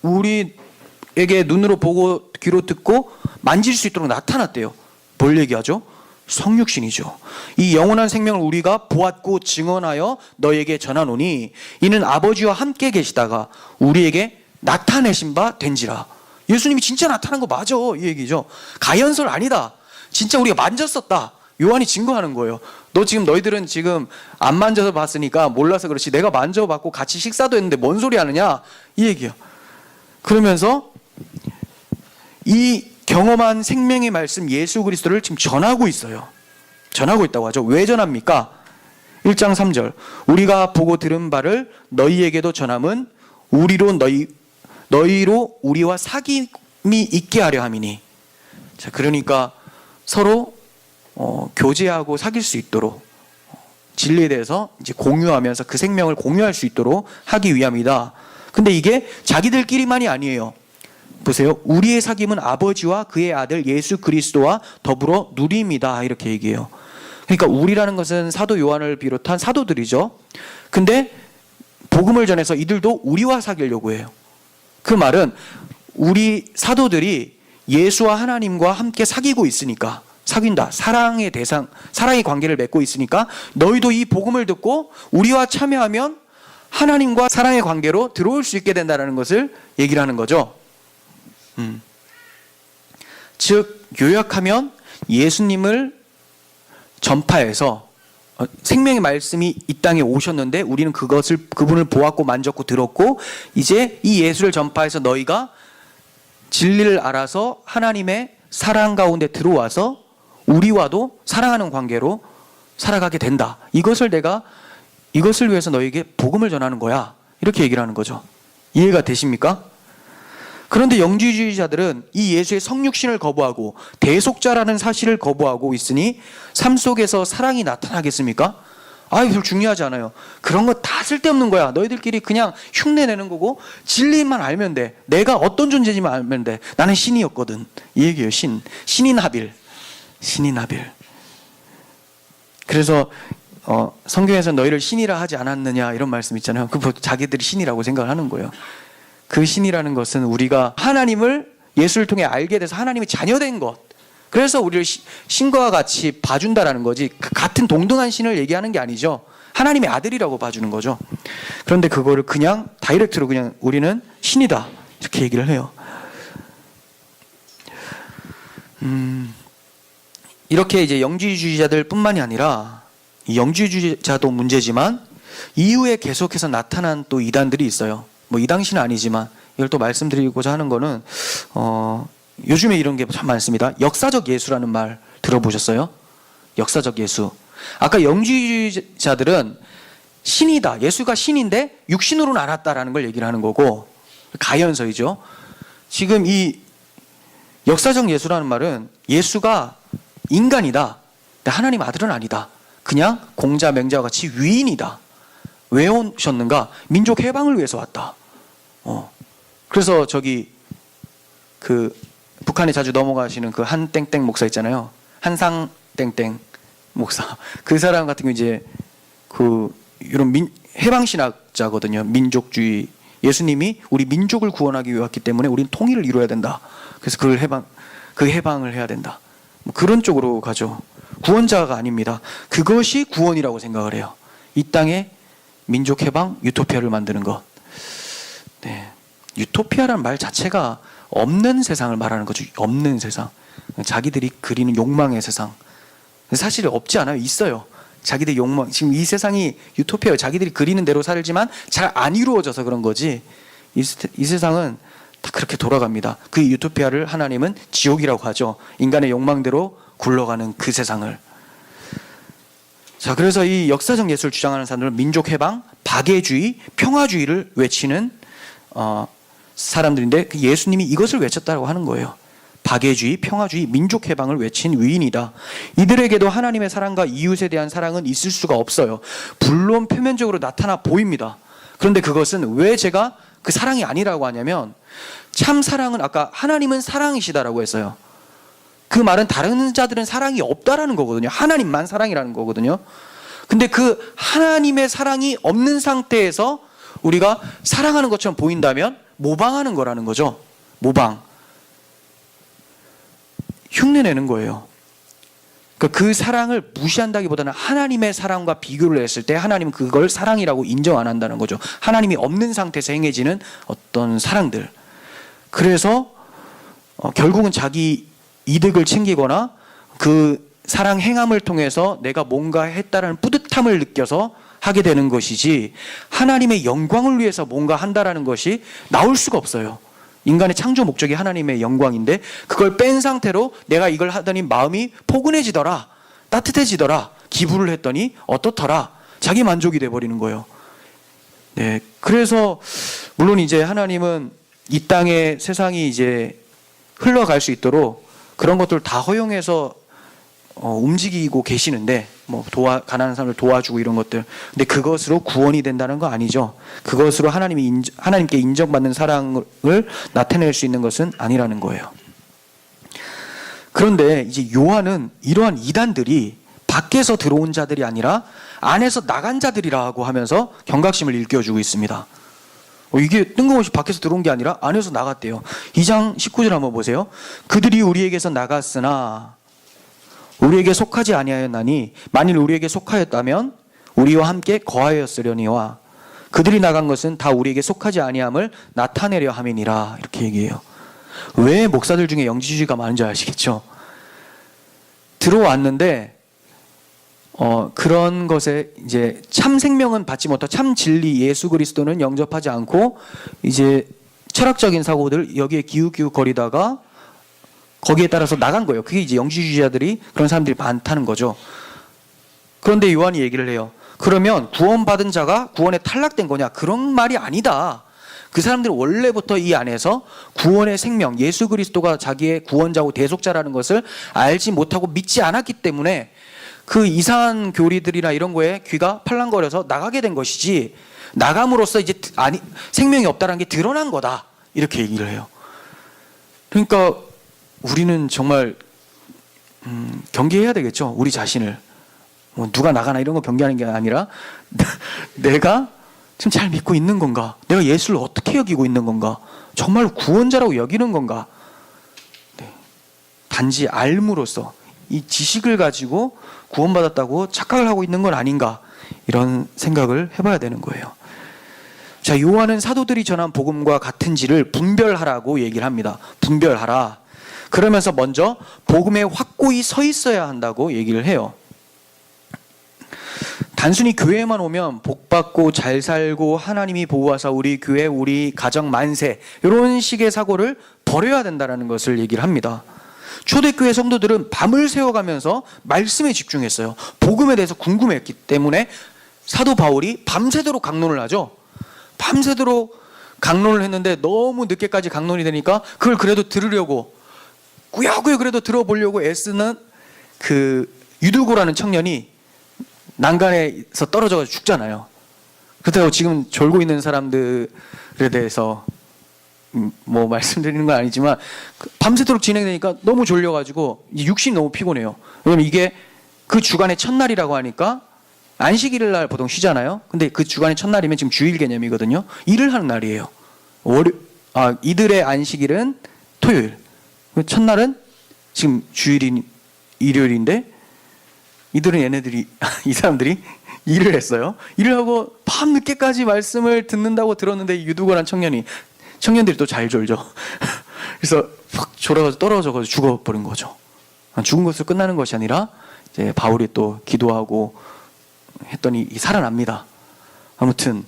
우리에게 눈으로 보고 귀로 듣고 만질 수 있도록 나타났대요. 뭘 얘기하죠? 성육신이죠. 이 영원한 생명을 우리가 보았고 증언하여 너에게 전하노니 이는 아버지와 함께 계시다가 우리에게 나타내신 바 된지라. 예수님이 진짜 나타난 거 맞아, 이 얘기죠. 가연설 아니다. 진짜 우리가 만졌었다. 요한이 증거하는 거예요. 너희들은 지금 안 만져서 봤으니까 몰라서 그렇지, 내가 만져봤고 같이 식사도 했는데 뭔 소리 하느냐, 이 얘기야. 그러면서 이 경험한 생명의 말씀 예수 그리스도를 지금 전하고 있어요. 전하고 있다고 하죠. 왜 전합니까? 1장 3절, 우리가 보고 들은 바를 너희에게도 전함은 너희로 우리와 사귐이 있게 하려 함이니. 자, 그러니까 서로 교제하고 사귈 수 있도록, 진리에 대해서 이제 공유하면서 그 생명을 공유할 수 있도록 하기 위함이다. 근데 이게 자기들끼리만이 아니에요. 보세요. 우리의 사귐은 아버지와 그의 아들 예수 그리스도와 더불어 누림이다, 이렇게 얘기해요. 그러니까 우리라는 것은 사도 요한을 비롯한 사도들이죠. 근데 복음을 전해서 이들도 우리와 사귀려고 해요. 그 말은 우리 사도들이 예수와 하나님과 함께 사귀고 있으니까, 사귄다, 사랑의 대상, 사랑의 관계를 맺고 있으니까 너희도 이 복음을 듣고 우리와 참여하면 하나님과 사랑의 관계로 들어올 수 있게 된다는 것을 얘기를 하는 거죠. 즉 요약하면 예수님을 전파해서 생명의 말씀이 이 땅에 오셨는데 우리는 그분을 보았고 만졌고 들었고, 이제 이 예수를 전파해서 너희가 진리를 알아서 하나님의 사랑 가운데 들어와서 우리와도 사랑하는 관계로 살아가게 된다. 이것을 위해서 너희에게 복음을 전하는 거야, 이렇게 얘기를 하는 거죠. 이해가 되십니까? 그런데 영지주의자들은 이 예수의 성육신을 거부하고 대속자라는 사실을 거부하고 있으니 삶 속에서 사랑이 나타나겠습니까? 별로 중요하지 않아요. 그런 거 다 쓸데없는 거야. 너희들끼리 그냥 흉내내는 거고 진리만 알면 돼. 내가 어떤 존재인지만 알면 돼. 나는 신이었거든. 이 얘기예요. 신인 하빌. 그래서 성경에서 너희를 신이라 하지 않았느냐, 이런 말씀 있잖아요. 자기들이 신이라고 생각을 하는 거예요. 그 신이라는 것은 우리가 하나님을 예수를 통해 알게 돼서 하나님의 자녀된 것, 그래서 우리를 신과 같이 봐준다라는 거지, 같은 동등한 신을 얘기하는 게 아니죠. 하나님의 아들이라고 봐주는 거죠. 그런데 그거를 그냥 다이렉트로 그냥 우리는 신이다, 이렇게 얘기를 해요. 이렇게 이제 영지주의자들 뿐만이 아니라, 이 영지주의자도 문제지만 이후에 계속해서 나타난 또 이단들이 있어요. 이 당시는 아니지만 이걸 또 말씀드리고자 하는 거는 요즘에 이런 게 참 많습니다. 역사적 예수라는 말 들어보셨어요? 역사적 예수. 아까 영지주의자들은 신이다, 예수가 신인데 육신으로 나왔다라는 걸 얘기를 하는 거고, 가연서이죠. 지금 이 역사적 예수라는 말은 예수가 인간이다, 근데 하나님 아들은 아니다, 그냥 공자 맹자와 같이 위인이다. 왜 오셨는가? 민족 해방을 위해서 왔다. 그래서 북한에 자주 넘어가시는 그 한땡땡 목사 있잖아요. 한상 땡땡 목사. 그 사람 같은 경우 이제 이런 해방신학자거든요. 민족주의. 예수님이 우리 민족을 구원하기 위해 왔기 때문에 우리는 통일을 이루어야 된다. 그래서 그 해방을 해야 된다. 그런 쪽으로 가죠. 구원자가 아닙니다. 그것이 구원이라고 생각을 해요. 이 땅에 민족 해방, 유토피아를 만드는 것. 네. 유토피아라는 말 자체가 없는 세상을 말하는 거죠. 없는 세상. 자기들이 그리는 욕망의 세상. 사실 없지 않아요. 있어요. 자기들 욕망. 지금 이 세상이 유토피아예요. 자기들이 그리는 대로 살지만 잘 안 이루어져서 그런 거지. 이 세상은 다 그렇게 돌아갑니다. 그 유토피아를 하나님은 지옥이라고 하죠. 인간의 욕망대로 굴러가는 그 세상을. 자, 그래서 이 역사적 예술을 주장하는 사람들은 민족 해방, 박애주의, 평화주의를 외치는 사람들인데, 예수님이 이것을 외쳤다고 하는 거예요. 박애주의, 평화주의, 민족 해방을 외친 위인이다. 이들에게도 하나님의 사랑과 이웃에 대한 사랑은 있을 수가 없어요. 물론 표면적으로 나타나 보입니다. 그런데 그것은 왜 제가 그 사랑이 아니라고 하냐면, 참 사랑은 아까 하나님은 사랑이시다라고 했어요. 그 말은 다른 자들은 사랑이 없다라는 거거든요. 하나님만 사랑이라는 거거든요. 근데 그 하나님의 사랑이 없는 상태에서 우리가 사랑하는 것처럼 보인다면 모방하는 거라는 거죠. 모방. 흉내내는 거예요. 그러니까 그 사랑을 무시한다기보다는 하나님의 사랑과 비교를 했을 때 하나님은 그걸 사랑이라고 인정 안 한다는 거죠. 하나님이 없는 상태에서 행해지는 어떤 사랑들. 그래서 결국은 자기 이득을 챙기거나 그 사랑 행함을 통해서 내가 뭔가 했다라는 뿌듯함을 느껴서 하게 되는 것이지, 하나님의 영광을 위해서 뭔가 한다라는 것이 나올 수가 없어요. 인간의 창조 목적이 하나님의 영광인데 그걸 뺀 상태로 내가 이걸 하더니 마음이 포근해지더라, 따뜻해지더라, 기부를 했더니 어떻더라, 자기 만족이 돼버리는 거예요. 네, 그래서 물론 이제 하나님은 이 땅의 세상이 이제 흘러갈 수 있도록 그런 것들 다 허용해서 움직이고 계시는데, 뭐 가난한 사람을 도와주고 이런 것들. 근데 그것으로 구원이 된다는 거 아니죠. 그것으로 하나님께 인정받는 사랑을 나타낼 수 있는 것은 아니라는 거예요. 그런데 이제 요한은 이러한 이단들이 밖에서 들어온 자들이 아니라 안에서 나간 자들이라고 하면서 경각심을 일깨워주고 있습니다. 이게 뜬금없이 밖에서 들어온 게 아니라 안에서 나갔대요. 2장 19절 한번 보세요. 그들이 우리에게서 나갔으나 우리에게 속하지 아니하였나니 만일 우리에게 속하였다면 우리와 함께 거하였으려니와 그들이 나간 것은 다 우리에게 속하지 아니함을 나타내려 함이니라. 이렇게 얘기해요. 왜 목사들 중에 영지주의가 많은지 아시겠죠? 들어왔는데 그런 것에 이제 참 생명은 받지 못하고 참 진리 예수 그리스도는 영접하지 않고 이제 철학적인 사고들 여기에 기웃기웃거리다가 거기에 따라서 나간 거예요. 그게 이제 영지주의자들이 그런 사람들이 많다는 거죠. 그런데 요한이 얘기를 해요. 그러면 구원받은 자가 구원에 탈락된 거냐? 그런 말이 아니다. 그 사람들은 원래부터 이 안에서 구원의 생명, 예수 그리스도가 자기의 구원자고 대속자라는 것을 알지 못하고 믿지 않았기 때문에 그 이상한 교리들이나 이런 거에 귀가 팔랑거려서 나가게 된 것이지, 나감으로써 이제 생명이 없다는 게 드러난 거다. 이렇게 얘기를 해요. 그러니까 우리는 정말 경계해야 되겠죠. 우리 자신을. 뭐 누가 나가나 이런 거 경계하는 게 아니라 내가 지금 잘 믿고 있는 건가? 내가 예수를 어떻게 여기고 있는 건가? 정말 구원자라고 여기는 건가? 네. 단지 알므로써 이 지식을 가지고 구원받았다고 착각을 하고 있는 건 아닌가? 이런 생각을 해봐야 되는 거예요. 자, 요한은 사도들이 전한 복음과 같은지를 분별하라고 얘기를 합니다. 분별하라. 그러면서 먼저 복음에 확고히 서 있어야 한다고 얘기를 해요. 단순히 교회에만 오면 복받고 잘 살고 하나님이 보호하사 우리 교회, 우리 가정 만세, 이런 식의 사고를 버려야 된다는 것을 얘기를 합니다. 초대교회 성도들은 밤을 새워가면서 말씀에 집중했어요. 복음에 대해서 궁금했기 때문에 사도 바울이 밤새도록 강론을 하죠. 밤새도록 강론을 했는데 너무 늦게까지 강론이 되니까 그걸 그래도 들으려고 꾸역꾸역 그래도 들어보려고 애쓰는 그 유두고라는 청년이 난간에서 떨어져서 죽잖아요. 그렇다고 지금 졸고 있는 사람들에 대해서 뭐 말씀드리는 건 아니지만 밤새도록 진행되니까 너무 졸려가지고 육신이 너무 피곤해요. 왜냐면 이게 그 주간의 첫날이라고 하니까 안식일을 날 보통 쉬잖아요. 근데 그 주간의 첫날이면 지금 주일 개념이거든요. 일을 하는 날이에요. 이들의 안식일은 토요일. 첫날은 지금 주일인 일요일인데 이 사람들이 일을 했어요. 일을 하고 밤 늦게까지 말씀을 듣는다고 들었는데 유두고란 청년들이 또 잘 졸죠. 그래서 확 졸아가지고 떨어져서 죽어버린 거죠. 죽은 것으로 끝나는 것이 아니라 이제 바울이 또 기도하고 했더니 살아납니다. 아무튼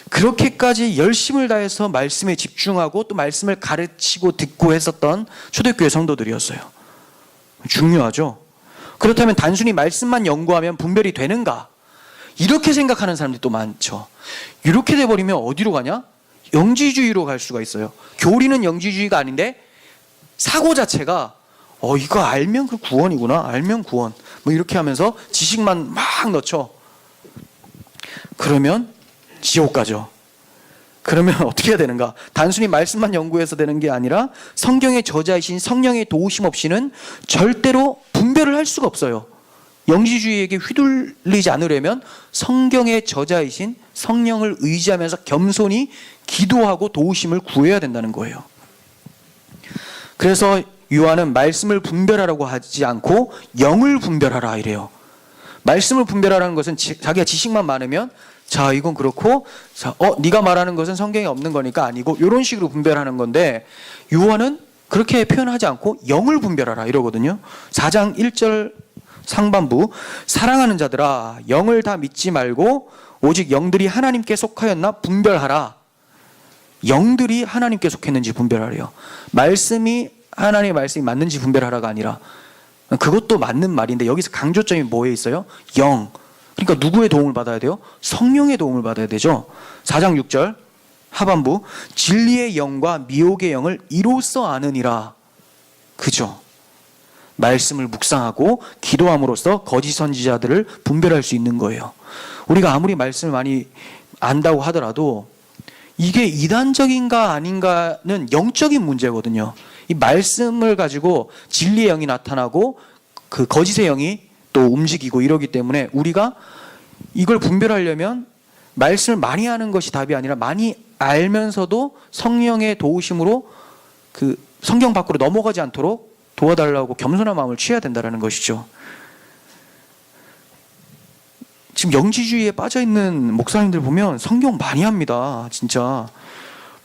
그렇게까지 열심을 다해서 말씀에 집중하고 또 말씀을 가르치고 듣고 했었던 초대교회 성도들이었어요. 중요하죠. 그렇다면 단순히 말씀만 연구하면 분별이 되는가? 이렇게 생각하는 사람들이 또 많죠. 이렇게 돼버리면 어디로 가냐? 영지주의로 갈 수가 있어요. 교리는 영지주의가 아닌데 사고 자체가 이거 알면 그 구원이구나, 알면 구원, 뭐 이렇게 하면서 지식만 막 넣죠. 그러면 지옥 가죠. 그러면 어떻게 해야 되는가? 단순히 말씀만 연구해서 되는 게 아니라 성경의 저자이신 성령의 도우심 없이는 절대로 분별을 할 수가 없어요. 영지주의에게 휘둘리지 않으려면 성경의 저자이신 성령을 의지하면서 겸손히 기도하고 도우심을 구해야 된다는 거예요. 그래서 요한은 말씀을 분별하라고 하지 않고 영을 분별하라 이래요. 말씀을 분별하라는 것은 자기가 지식만 많으면 자 이건 그렇고 네가 말하는 것은 성경에 없는 거니까 아니고 이런 식으로 분별하는 건데, 요한은 그렇게 표현하지 않고 영을 분별하라 이러거든요. 4장 1절 상반부, 사랑하는 자들아 영을 다 믿지 말고 오직 영들이 하나님께 속하였나 분별하라. 영들이 하나님께 속했는지 분별하래요. 말씀이 하나님의 말씀이 맞는지 분별하라가 아니라, 그것도 맞는 말인데 여기서 강조점이 뭐에 있어요? 영. 그러니까 누구의 도움을 받아야 돼요? 성령의 도움을 받아야 되죠. 4장 6절 하반부, 진리의 영과 미혹의 영을 이로써 아느니라. 그죠? 말씀을 묵상하고 기도함으로써 거짓 선지자들을 분별할 수 있는 거예요. 우리가 아무리 말씀을 많이 안다고 하더라도 이게 이단적인가 아닌가는 영적인 문제거든요. 이 말씀을 가지고 진리의 영이 나타나고 그 거짓의 영이 또 움직이고 이러기 때문에 우리가 이걸 분별하려면 말씀을 많이 하는 것이 답이 아니라 많이 알면서도 성령의 도우심으로 그 성경 밖으로 넘어가지 않도록 도와달라고 겸손한 마음을 취해야 된다는 것이죠. 지금 영지주의에 빠져있는 목사님들 보면 성경 많이 합니다. 진짜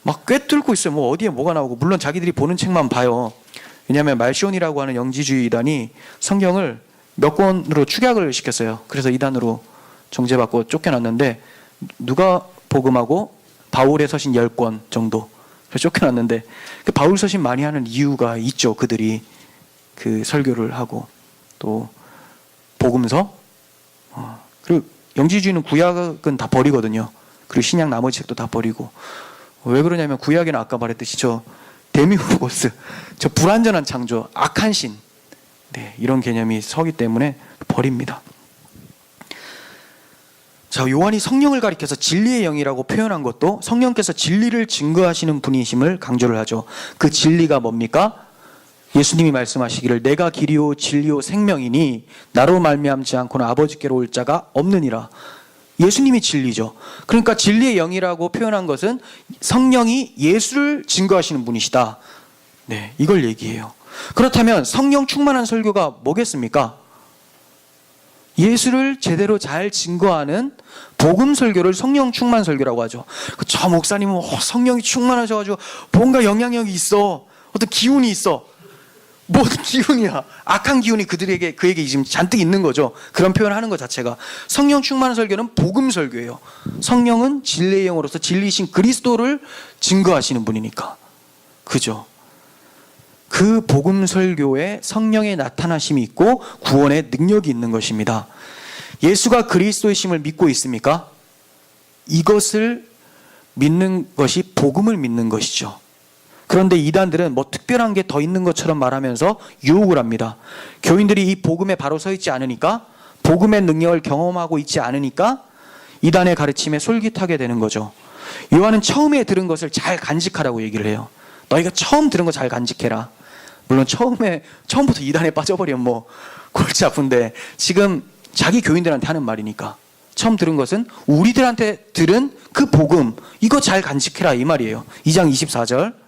막 꿰뚫고 있어요. 뭐 어디에 뭐가 나오고, 물론 자기들이 보는 책만 봐요. 왜냐하면 말시온이라고 하는 영지주의 이단이 성경을 몇 권으로 축약을 시켰어요. 그래서 이단으로 정죄받고 쫓겨났는데, 누가 복음하고 바울의 서신 10권 정도 쫓겨났는데, 그 바울 서신 많이 하는 이유가 있죠. 그들이 그 설교를 하고 또 복음서, 그리고 영지주의는 구약은 다 버리거든요. 그리고 신약 나머지 책도 다 버리고. 왜 그러냐면 구약에는 아까 말했듯이 저 데미우르고스, 저 불완전한 창조, 악한 신, 이런 개념이 서기 때문에 버립니다. 자, 요한이 성령을 가리켜서 진리의 영이라고 표현한 것도 성령께서 진리를 증거하시는 분이심을 강조를 하죠. 그 진리가 뭡니까? 예수님이 말씀하시기를 내가 길이요 진리요 생명이니 나로 말미암지 않고는 아버지께로 올 자가 없느니라. 예수님이 진리죠. 그러니까 진리의 영이라고 표현한 것은 성령이 예수를 증거하시는 분이시다. 이걸 얘기해요. 그렇다면 성령 충만한 설교가 뭐겠습니까? 예수를 제대로 잘 증거하는 복음 설교를 성령 충만 설교라고 하죠. 저 목사님은 성령이 충만하셔가지고 뭔가 영향력이 있어, 어떤 기운이 있어. 뭔 기운이야? 악한 기운이 그에게 지금 잔뜩 있는 거죠. 그런 표현을 하는 것 자체가. 성령 충만한 설교는 복음 설교예요. 성령은 진리의 영으로서 진리이신 그리스도를 증거하시는 분이니까. 그죠? 그 복음 설교에 성령의 나타나심이 있고 구원의 능력이 있는 것입니다. 예수가 그리스도이심을 믿고 있습니까? 이것을 믿는 것이 복음을 믿는 것이죠. 그런데 이단들은 뭐 특별한 게 더 있는 것처럼 말하면서 유혹을 합니다. 교인들이 이 복음에 바로 서 있지 않으니까, 복음의 능력을 경험하고 있지 않으니까 이단의 가르침에 솔깃하게 되는 거죠. 요한은 처음에 들은 것을 잘 간직하라고 얘기를 해요. 너희가 처음 들은 거 잘 간직해라. 물론 처음부터 이단에 빠져버리면 뭐 골치 아픈데, 지금 자기 교인들한테 하는 말이니까 처음 들은 것은 우리들한테 들은 그 복음, 이거 잘 간직해라 이 말이에요. 2장 24절,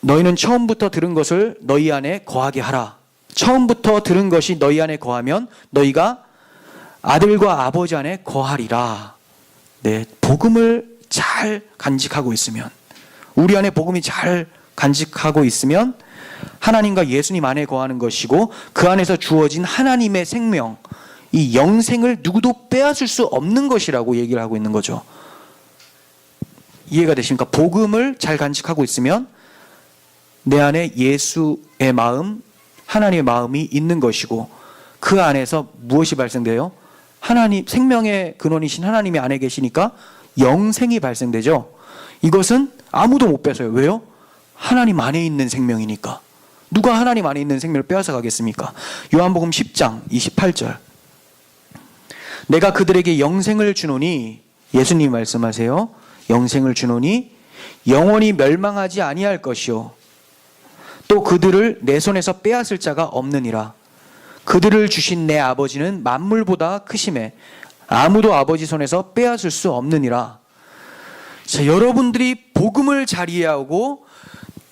너희는 처음부터 들은 것을 너희 안에 거하게 하라. 처음부터 들은 것이 너희 안에 거하면 너희가 아들과 아버지 안에 거하리라. 복음을 잘 간직하고 있으면, 우리 안에 복음이 잘 간직하고 있으면 하나님과 예수님 안에 거하는 것이고, 그 안에서 주어진 하나님의 생명, 이 영생을 누구도 빼앗을 수 없는 것이라고 얘기를 하고 있는 거죠. 이해가 되십니까? 복음을 잘 간직하고 있으면 내 안에 예수의 마음, 하나님의 마음이 있는 것이고, 그 안에서 무엇이 발생돼요? 하나님, 생명의 근원이신 하나님이 안에 계시니까 영생이 발생되죠. 이것은 아무도 못 뺏어요. 왜요? 하나님 안에 있는 생명이니까. 누가 하나님 안에 있는 생명을 빼앗아 가겠습니까? 요한복음 10장 28절, 내가 그들에게 영생을 주노니, 예수님이 말씀하세요. 영생을 주노니 영원히 멸망하지 아니할 것이요 또 그들을 내 손에서 빼앗을 자가 없느니라. 그들을 주신 내 아버지는 만물보다 크심에 아무도 아버지 손에서 빼앗을 수 없느니라. 자, 여러분들이 복음을 잘 이해하고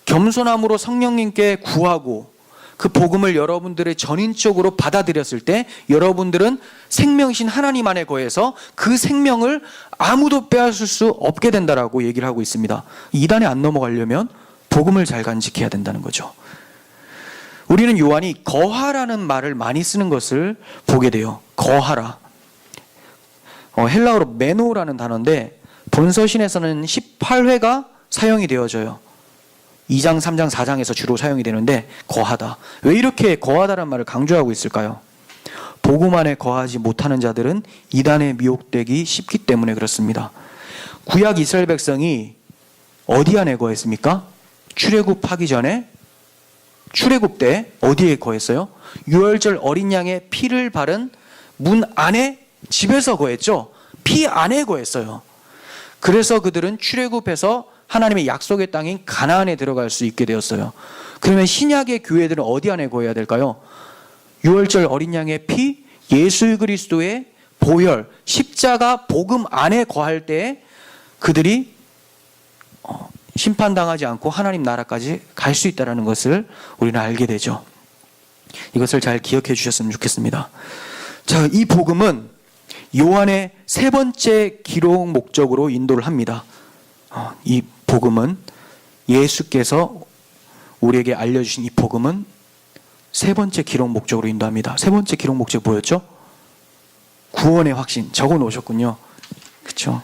겸손함으로 성령님께 구하고 그 복음을 여러분들의 전인적으로 받아들였을 때 여러분들은 생명이신 하나님 안에 거해서 그 생명을 아무도 빼앗을 수 없게 된다라고 얘기를 하고 있습니다. 이단에 안 넘어가려면 복음을 잘 간직해야 된다는 거죠. 우리는 요한이 거하라는 말을 많이 쓰는 것을 보게 돼요. 거하라. 헬라어로 메노라는 단어인데 본서신에서는 18회가 사용이 되어져요. 2장, 3장, 4장에서 주로 사용이 되는데 거하다. 왜 이렇게 거하다라는 말을 강조하고 있을까요? 복음 안에 거하지 못하는 자들은 이단에 미혹되기 쉽기 때문에 그렇습니다. 구약 이스라엘 백성이 어디 안에 거했습니까? 출애굽하기 전에 출애굽 때 어디에 거했어요? 유월절 어린 양의 피를 바른 문 안에 집에서 거했죠. 피 안에 거했어요. 그래서 그들은 출애굽해서 하나님의 약속의 땅인 가나안에 들어갈 수 있게 되었어요. 그러면 신약의 교회들은 어디 안에 거해야 될까요? 유월절 어린 양의 피, 예수 그리스도의 보혈, 십자가 복음 안에 거할 때 그들이 심판당하지 않고 하나님 나라까지 갈 수 있다는 것을 우리는 알게 되죠. 이것을 잘 기억해 주셨으면 좋겠습니다. 자, 이 복음은 요한의 세 번째 기록 목적으로 인도를 합니다. 이 복음은 예수께서 우리에게 알려주신 이 복음은 세 번째 기록 목적으로 인도합니다. 세 번째 기록 목적 뭐였죠? 구원의 확신. 적어 놓으셨군요. 그렇죠?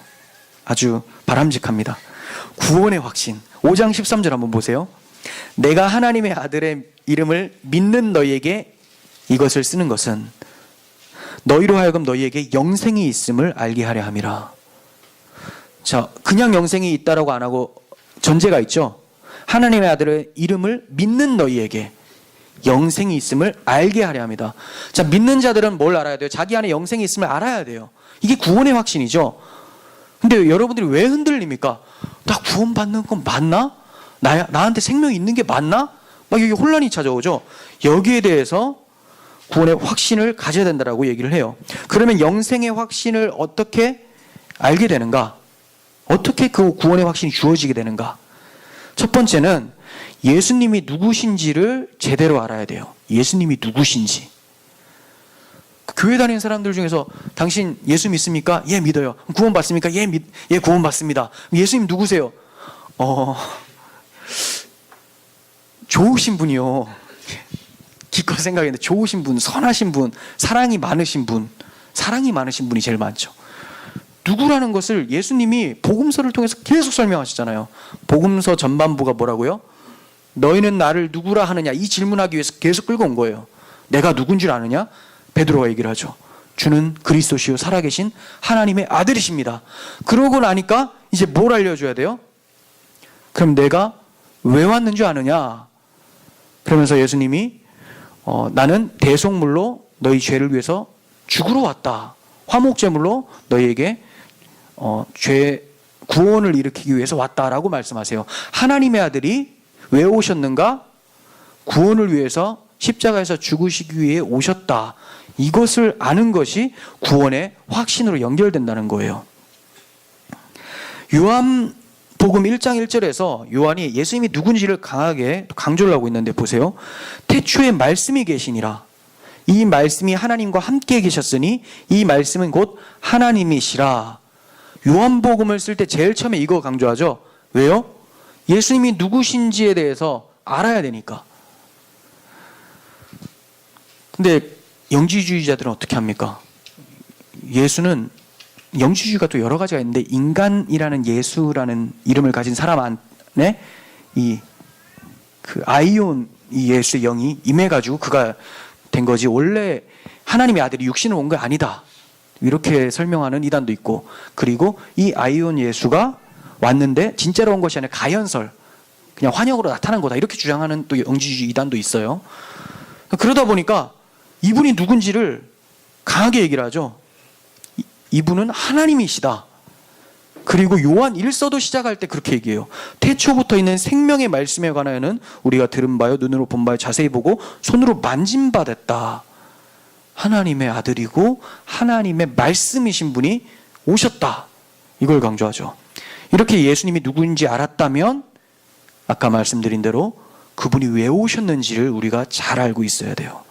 아주 바람직합니다. 구원의 확신. 5장 13절 한번 보세요. 내가 하나님의 아들의 이름을 믿는 너희에게 이것을 쓰는 것은 너희로 하여금 너희에게 영생이 있음을 알게 하려 함이라. 자, 그냥 영생이 있다라고 안 하고 전제가 있죠. 하나님의 아들의 이름을 믿는 너희에게 영생이 있음을 알게 하려 합니다. 자, 믿는 자들은 뭘 알아야 돼요? 자기 안에 영생이 있음을 알아야 돼요. 이게 구원의 확신이죠. 근데 여러분들이 왜 흔들립니까? 나 구원받는 건 맞나? 나한테 생명이 있는 게 맞나? 막 여기 혼란이 찾아오죠. 여기에 대해서 구원의 확신을 가져야 된다라고 얘기를 해요. 그러면 영생의 확신을 어떻게 알게 되는가? 어떻게 그 구원의 확신이 주어지게 되는가? 첫 번째는 예수님이 누구신지를 제대로 알아야 돼요. 예수님이 누구신지. 교회 다니는 사람들 중에서 당신 예수 믿습니까? 예, 믿어요. 구원 받습니까? 예, 구원 받습니다. 예수님 누구세요? 좋으신 분이요. 기껏 생각했는데 좋으신 분, 선하신 분, 사랑이 많으신 분이 제일 많죠. 누구라는 것을 예수님이 복음서를 통해서 계속 설명하시잖아요. 복음서 전반부가 뭐라고요? 너희는 나를 누구라 하느냐, 이 질문하기 위해서 계속 끌고 온 거예요. 내가 누군 줄 아느냐? 베드로가 얘기를 하죠. 주는 그리스도시요 살아계신 하나님의 아들이십니다. 그러고 나니까 이제 뭘 알려줘야 돼요? 그럼 내가 왜 왔는 줄 아느냐? 그러면서 예수님이 나는 대속물로 너희 죄를 위해서 죽으러 왔다. 화목제물로 너희에게 죄 구원을 일으키기 위해서 왔다라고 말씀하세요. 하나님의 아들이 왜 오셨는가? 구원을 위해서 십자가에서 죽으시기 위해 오셨다. 이것을 아는 것이 구원의 확신으로 연결된다는 거예요. 요한복음 1장 1절에서 요한이 예수님이 누군지를 강하게 강조를 하고 있는데 보세요. 태초에 말씀이 계시니라. 이 말씀이 하나님과 함께 계셨으니 이 말씀은 곧 하나님이시라. 요한복음을 쓸 때 제일 처음에 이거 강조하죠. 왜요? 예수님이 누구신지에 대해서 알아야 되니까. 근데 영지주의자들은 어떻게 합니까? 예수는 영지주의가 또 여러 가지가 있는데 인간이라는 예수라는 이름을 가진 사람 안에 그 아이온 이 예수의 영이 임해가지고 그가 된 거지 원래 하나님의 아들이 육신으로 온 게 아니다. 이렇게 설명하는 이단도 있고, 그리고 이 아이온 예수가 왔는데 진짜로 온 것이 아니라 가연설, 그냥 환영으로 나타난 거다 이렇게 주장하는 또 영지주의 이단도 있어요. 그러다 보니까 이분이 누군지를 강하게 얘기를 하죠. 이분은 하나님이시다. 그리고 요한 1서도 시작할 때 그렇게 얘기해요. 태초부터 있는 생명의 말씀에 관하여는 우리가 들은 바요 눈으로 본 바요 자세히 보고 손으로 만진 바 됐다. 하나님의 아들이고 하나님의 말씀이신 분이 오셨다. 이걸 강조하죠. 이렇게 예수님이 누구인지 알았다면 아까 말씀드린 대로 그분이 왜 오셨는지를 우리가 잘 알고 있어야 돼요.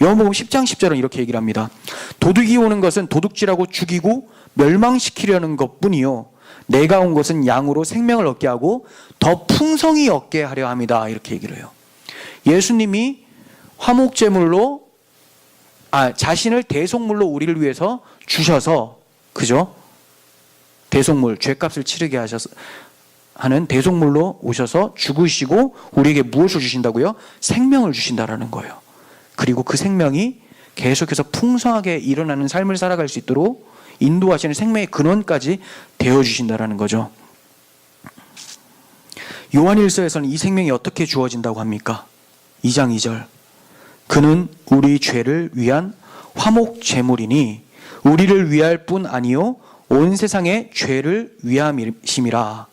요한복음 10장 10절은 이렇게 얘기를 합니다. 도둑이 오는 것은 도둑질하고 죽이고 멸망시키려는 것뿐이요 내가 온 것은 양으로 생명을 얻게 하고 더 풍성히 얻게 하려 함이다. 이렇게 얘기를 해요. 예수님이 화목제물로 자신을 대속물로 우리를 위해서 주셔서, 그죠? 대속물, 죄값을 치르게 하셔서 하는 대속물로 오셔서 죽으시고 우리에게 무엇을 주신다고요? 생명을 주신다라는 거예요. 그리고 그 생명이 계속해서 풍성하게 일어나는 삶을 살아갈 수 있도록 인도하시는 생명의 근원까지 되어주신다라는 거죠. 요한일서에서는 이 생명이 어떻게 주어진다고 합니까? 2장 2절. 그는 우리 죄를 위한 화목제물이니 우리를 위할 뿐 아니요 온 세상의 죄를 위함이심이라.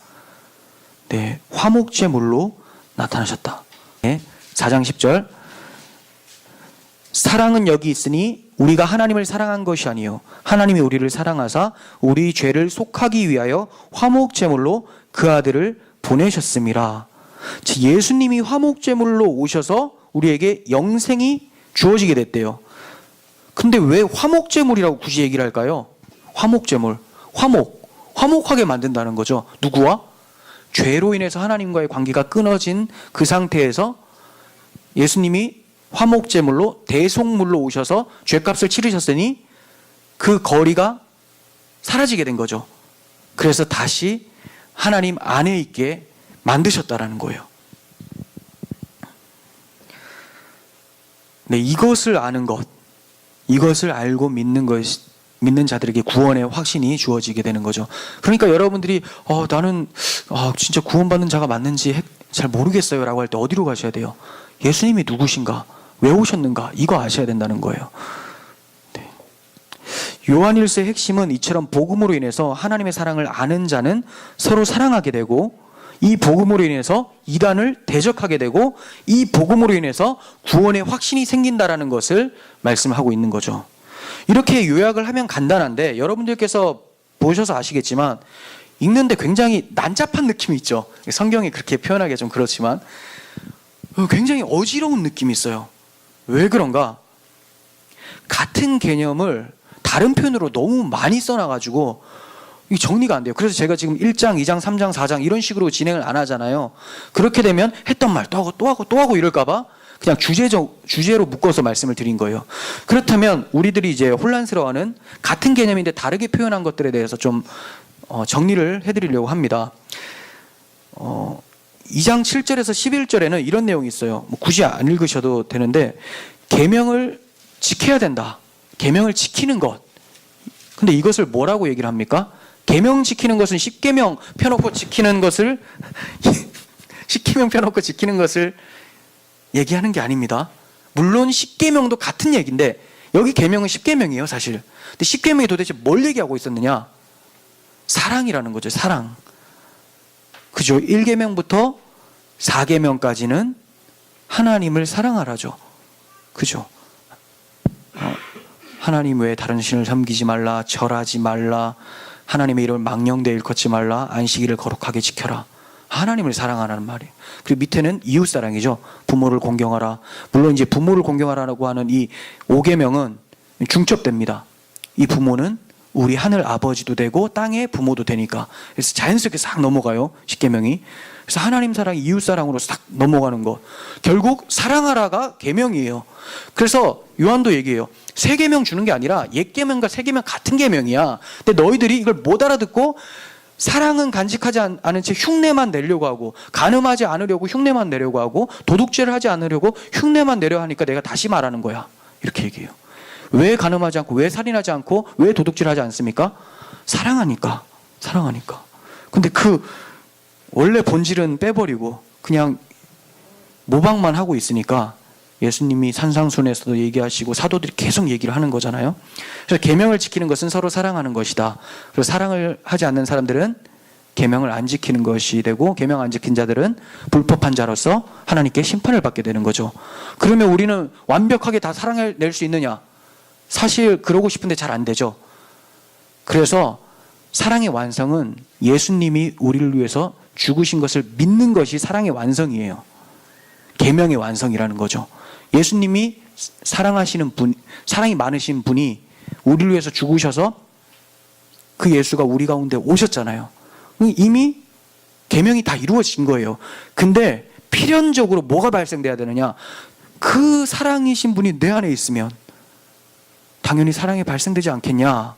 네, 화목제물로 나타나셨다. 네, 4장 10절. 사랑은 여기 있으니 우리가 하나님을 사랑한 것이 아니요 하나님이 우리를 사랑하사 우리 죄를 속하기 위하여 화목제물로 그 아들을 보내셨음이라. 예수님이 화목제물로 오셔서 우리에게 영생이 주어지게 됐대요. 근데 왜 화목제물이라고 굳이 얘기를 할까요? 화목제물, 화목하게 만든다는 거죠. 누구와? 죄로 인해서 하나님과의 관계가 끊어진 그 상태에서 예수님이 화목제물로 대속물로 오셔서 죄값을 치르셨으니 그 거리가 사라지게 된 거죠. 그래서 다시 하나님 안에 있게 만드셨다라는 거예요. 네, 이것을 아는 것, 이것을 알고 믿는 자들에게 구원의 확신이 주어지게 되는 거죠. 그러니까 여러분들이 나는 진짜 구원받는 자가 맞는지 잘 모르겠어요 라고 할 때 어디로 가셔야 돼요? 예수님이 누구신가? 왜 오셨는가? 이거 아셔야 된다는 거예요. 네. 요한일서의 핵심은 이처럼 복음으로 인해서 하나님의 사랑을 아는 자는 서로 사랑하게 되고 이 복음으로 인해서 이단을 대적하게 되고 이 복음으로 인해서 구원의 확신이 생긴다라는 것을 말씀하고 있는 거죠. 이렇게 요약을 하면 간단한데 여러분들께서 보셔서 아시겠지만 읽는데 굉장히 난잡한 느낌이 있죠. 성경이 그렇게 표현하기가 좀 그렇지만 굉장히 어지러운 느낌이 있어요. 왜 그런가? 같은 개념을 다른 표현으로 너무 많이 써놔가지고 정리가 안 돼요. 그래서 제가 지금 1장, 2장, 3장, 4장 이런 식으로 진행을 안 하잖아요. 그렇게 되면 했던 말 또 하고 이럴까봐 그냥 주제로 묶어서 말씀을 드린 거예요. 그렇다면 우리들이 이제 혼란스러워하는 같은 개념인데 다르게 표현한 것들에 대해서 좀 정리를 해드리려고 합니다. 2장 7절에서 11절에는 이런 내용이 있어요. 굳이 안 읽으셔도 되는데 계명을 지켜야 된다. 계명을 지키는 것. 근데 이것을 뭐라고 얘기를 합니까? 계명 지키는 것은 10계명 펴놓고 지키는 것을 10계명 펴놓고 지키는 것을 얘기하는 게 아닙니다. 물론 10계명도 같은 얘기인데 여기 계명은 10계명이에요 사실. 근데 10계명이 도대체 뭘 얘기하고 있었느냐? 사랑이라는 거죠. 사랑. 그죠? 1계명부터 4계명까지는 하나님을 사랑하라죠. 그죠? 하나님 외에 다른 신을 섬기지 말라, 절하지 말라, 하나님의 이름을 망령되이 일컫지 말라, 안식일을 거룩하게 지켜라. 하나님을 사랑하라는 말이에요. 그리고 밑에는 이웃사랑이죠. 부모를 공경하라. 물론 이제 부모를 공경하라고 하는 이 5계명은 중첩됩니다. 이 부모는 우리 하늘 아버지도 되고 땅의 부모도 되니까. 그래서 자연스럽게 싹 넘어가요. 10계명이. 그래서 하나님 사랑, 이웃 사랑으로 싹 넘어가는 것. 결국 사랑하라가 계명이에요. 그래서 요한도 얘기해요. 3계명 주는 게 아니라 옛 계명과 새 계명 같은 계명이야. 근데 너희들이 이걸 못 알아듣고 사랑은 간직하지 않은 채 흉내만 내려고 하고, 간음하지 않으려고 흉내만 내려고 하고, 도둑질을 하지 않으려고 흉내만 내려 하니까 내가 다시 말하는 거야. 이렇게 얘기해요. 왜 간음하지 않고, 왜 살인하지 않고, 왜 도둑질하지 않습니까? 사랑하니까. 근데 그 원래 본질은 빼버리고 그냥 모방만 하고 있으니까 예수님이 산상순에서도 얘기하시고 사도들이 계속 얘기를 하는 거잖아요. 그래서 계명을 지키는 것은 서로 사랑하는 것이다. 그리고 사랑을 하지 않는 사람들은 계명을 안 지키는 것이 되고, 계명 안 지킨 자들은 불법한 자로서 하나님께 심판을 받게 되는 거죠. 그러면 우리는 완벽하게 다 사랑해낼 수 있느냐? 사실 그러고 싶은데 잘 안 되죠. 그래서 사랑의 완성은 예수님이 우리를 위해서 죽으신 것을 믿는 것이 사랑의 완성이에요. 계명의 완성이라는 거죠. 예수님이 사랑하시는 분, 사랑이 많으신 분이 우리를 위해서 죽으셔서 그 예수가 우리 가운데 오셨잖아요. 이미 계명이 다 이루어진 거예요. 근데 필연적으로 뭐가 발생돼야 되느냐? 그 사랑이신 분이 내 안에 있으면 당연히 사랑이 발생되지 않겠냐?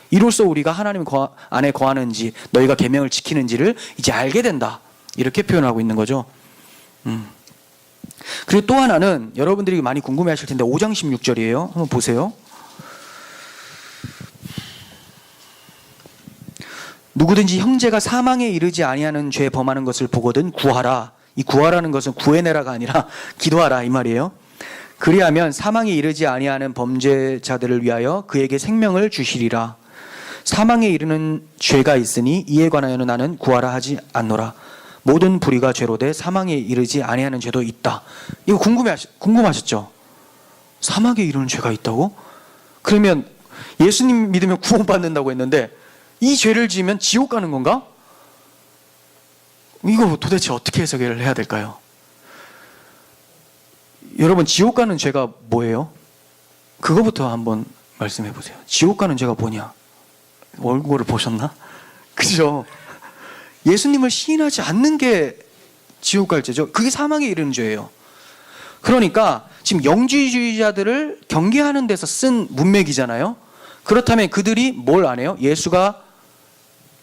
이로써 우리가 하나님 안에 거하는지, 너희가 계명을 지키는지를 이제 알게 된다. 이렇게 표현하고 있는 거죠. 그리고 또 하나는 여러분들이 많이 궁금해하실 텐데 5장 16절이에요. 한번 보세요. 누구든지 형제가 사망에 이르지 아니하는 죄 범하는 것을 보거든 구하라. 이 구하라는 것은 구해내라가 아니라 기도하라 이 말이에요. 그리하면 사망에 이르지 아니하는 범죄자들을 위하여 그에게 생명을 주시리라. 사망에 이르는 죄가 있으니 이에 관하여는 나는 구하라 하지 않노라. 모든 불의가 죄로 돼 사망에 이르지 아니하는 죄도 있다. 이거 궁금하셨죠? 사망에 이르는 죄가 있다고? 그러면 예수님 믿으면 구원받는다고 했는데 이 죄를 지으면 지옥 가는 건가? 이거 도대체 어떻게 해석을 해야 될까요? 여러분, 지옥 가는 죄가 뭐예요? 그거부터 한번 말씀해 보세요. 지옥 가는 죄가 뭐냐? 얼굴을 보셨나? 그죠? 예수님을 시인하지 않는 게 지옥 갈 죄죠. 그게 사망에 이르는 죄예요. 그러니까 지금 영지주의자들을 경계하는 데서 쓴 문맥이잖아요. 그렇다면 그들이 뭘 안 해요? 예수가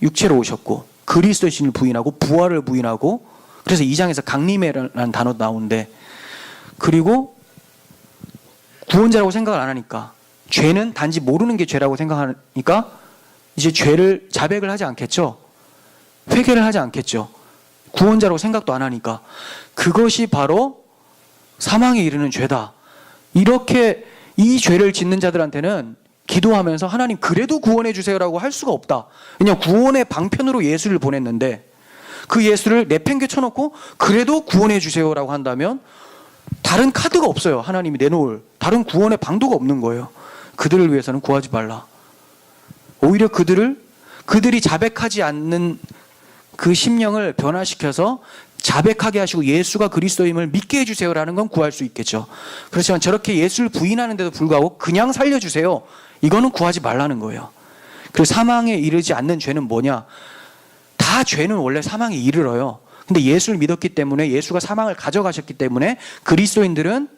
육체로 오셨고 그리스도의 신을 부인하고 부활을 부인하고, 그래서 2장에서 강림해라는 단어도 나오는데, 그리고 구원자라고 생각을 안 하니까, 죄는 단지 모르는 게 죄라고 생각하니까 이제 죄를 자백을 하지 않겠죠. 회개를 하지 않겠죠. 구원자라고 생각도 안 하니까. 그것이 바로 사망에 이르는 죄다. 이렇게 이 죄를 짓는 자들한테는 기도하면서 하나님 그래도 구원해 주세요라고 할 수가 없다. 왜냐하면 구원의 방편으로 예수를 보냈는데 그 예수를 내팽개쳐놓고 그래도 구원해 주세요라고 한다면 다른 카드가 없어요. 하나님이 내놓을 다른 구원의 방도가 없는 거예요. 그들을 위해서는 구하지 말라. 오히려 그들이 자백하지 않는 그 심령을 변화시켜서 자백하게 하시고 예수가 그리스도임을 믿게 해주세요라는 건 구할 수 있겠죠. 그렇지만 저렇게 예수를 부인하는데도 불구하고 그냥 살려주세요, 이거는 구하지 말라는 거예요. 그리고 사망에 이르지 않는 죄는 뭐냐? 다 죄는 원래 사망에 이르러요. 근데 예수를 믿었기 때문에, 예수가 사망을 가져가셨기 때문에 그리스도인들은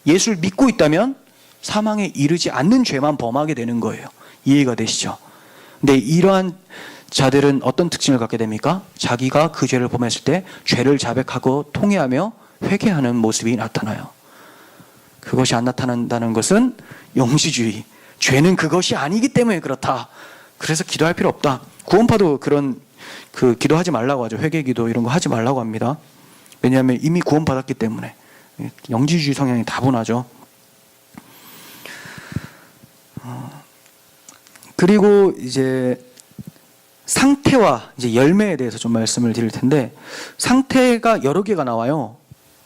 예수를 믿고 있다면 사망에 이르지 않는 죄만 범하게 되는 거예요. 이해가 되시죠? 근데 이러한 자들은 어떤 특징을 갖게 됩니까? 자기가 그 죄를 범했을 때 죄를 자백하고 통회하며 회개하는 모습이 나타나요. 그것이 안 나타난다는 것은 영지주의. 죄는 그것이 아니기 때문에 그렇다. 그래서 기도할 필요 없다. 구원파도 그런 기도하지 말라고 하죠. 회개 기도 이런 거 하지 말라고 합니다. 왜냐하면 이미 구원받았기 때문에. 영지주의 성향이 다분하죠. 그리고 이제 상태와 이제 열매에 대해서 좀 말씀을 드릴 텐데, 상태가 여러 개가 나와요.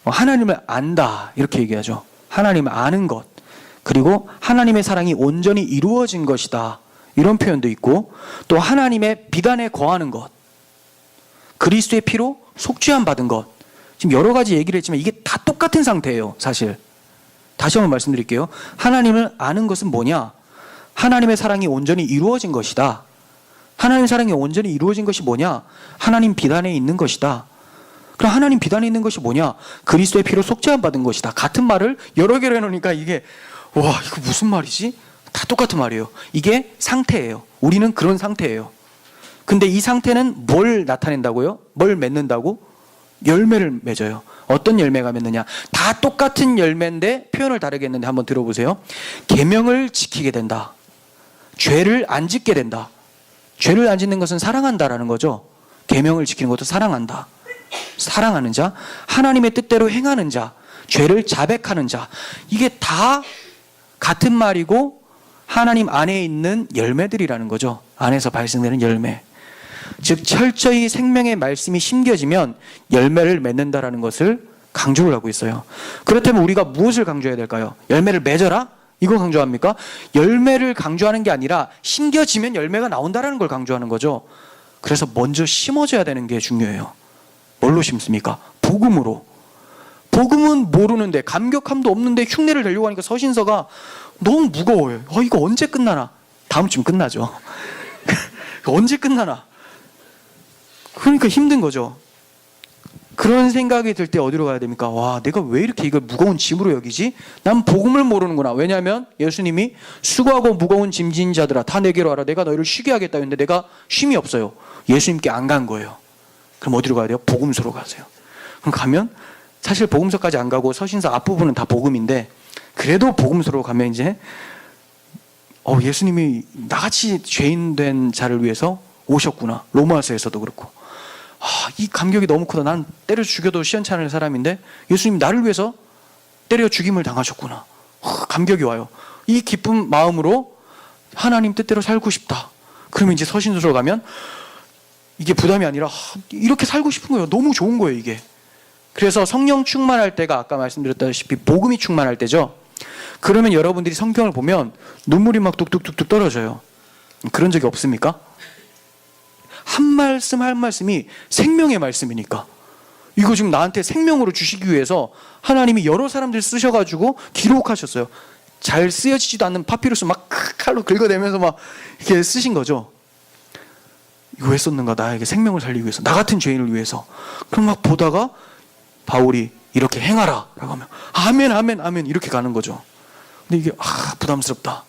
하나님을 안다 이렇게 얘기하죠. 하나님을 아는 것, 그리고 하나님의 사랑이 온전히 이루어진 것이다 이런 표현도 있고, 또 하나님의 비단에 거하는 것, 그리스도의 피로 속죄함 받은 것. 지금 여러 가지 얘기를 했지만 이게 다 똑같은 상태예요. 사실 다시 한번 말씀드릴게요. 하나님을 아는 것은 뭐냐? 하나님의 사랑이 온전히 이루어진 것이다. 하나님의 사랑이 온전히 이루어진 것이 뭐냐? 하나님 비단에 있는 것이다. 그럼 하나님 비단에 있는 것이 뭐냐? 그리스도의 피로 속죄함 받은 것이다. 같은 말을 여러 개로 해놓으니까 이게 와, 이거 무슨 말이지? 다 똑같은 말이에요. 이게 상태예요. 우리는 그런 상태예요. 근데 이 상태는 뭘 나타낸다고요? 뭘 맺는다고? 열매를 맺어요. 어떤 열매가 맺느냐? 다 똑같은 열매인데 표현을 다르게 했는데 한번 들어보세요. 계명을 지키게 된다. 죄를 안 짓게 된다. 죄를 안 짓는 것은 사랑한다라는 거죠. 계명을 지키는 것도 사랑한다. 사랑하는 자, 하나님의 뜻대로 행하는 자, 죄를 자백하는 자. 이게 다 같은 말이고 하나님 안에 있는 열매들이라는 거죠. 안에서 발생되는 열매. 즉 철저히 생명의 말씀이 심겨지면 열매를 맺는다라는 것을 강조를 하고 있어요. 그렇다면 우리가 무엇을 강조해야 될까요? 열매를 맺어라? 이거 강조합니까? 열매를 강조하는 게 아니라 심겨지면 열매가 나온다라는 걸 강조하는 거죠. 그래서 먼저 심어져야 되는 게 중요해요. 뭘로 심습니까? 복음으로. 복음은 모르는데, 감격함도 없는데 흉내를 내려고 하니까 서신서가 너무 무거워요. 이거 언제 끝나나? 다음 주면 끝나죠. 언제 끝나나? 그러니까 힘든 거죠. 그런 생각이 들 때 어디로 가야 됩니까? 와, 내가 왜 이렇게 이걸 무거운 짐으로 여기지? 난 복음을 모르는구나. 왜냐하면 예수님이 수고하고 무거운 짐진 자들아 다 내게로 와라. 내가 너희를 쉬게 하겠다 했는데 내가 쉼이 없어요. 예수님께 안 간 거예요. 그럼 어디로 가야 돼요? 복음서로 가세요. 그럼 가면 사실 복음서까지 안 가고 서신서 앞부분은 다 복음인데, 그래도 복음서로 가면 이제 예수님이 나같이 죄인 된 자를 위해서 오셨구나. 로마서에서도 그렇고, 이 감격이 너무 크다. 난 때려 죽여도 시원찮을 사람인데 예수님이 나를 위해서 때려 죽임을 당하셨구나. 감격이 와요. 이 기쁜 마음으로 하나님 뜻대로 살고 싶다. 그러면 이제 서신서로 가면 이게 부담이 아니라 이렇게 살고 싶은 거예요. 너무 좋은 거예요, 이게. 그래서 성령 충만할 때가 아까 말씀드렸다시피 복음이 충만할 때죠. 그러면 여러분들이 성경을 보면 눈물이 막 뚝뚝뚝뚝 떨어져요. 그런 적이 없습니까? 한 말씀 한 말씀이 생명의 말씀이니까. 이거 지금 나한테 생명으로 주시기 위해서 하나님이 여러 사람들 쓰셔가지고 기록하셨어요. 잘 쓰여지지도 않는 파피루스 막 칼로 긁어내면서 막 이렇게 쓰신 거죠. 이거 왜 썼는가? 나에게 생명을 살리기 위해서, 나 같은 죄인을 위해서. 그럼 막 보다가 바울이 이렇게 행하라 라고 하면 아멘 아멘 아멘 이렇게 가는 거죠. 근데 이게 부담스럽다.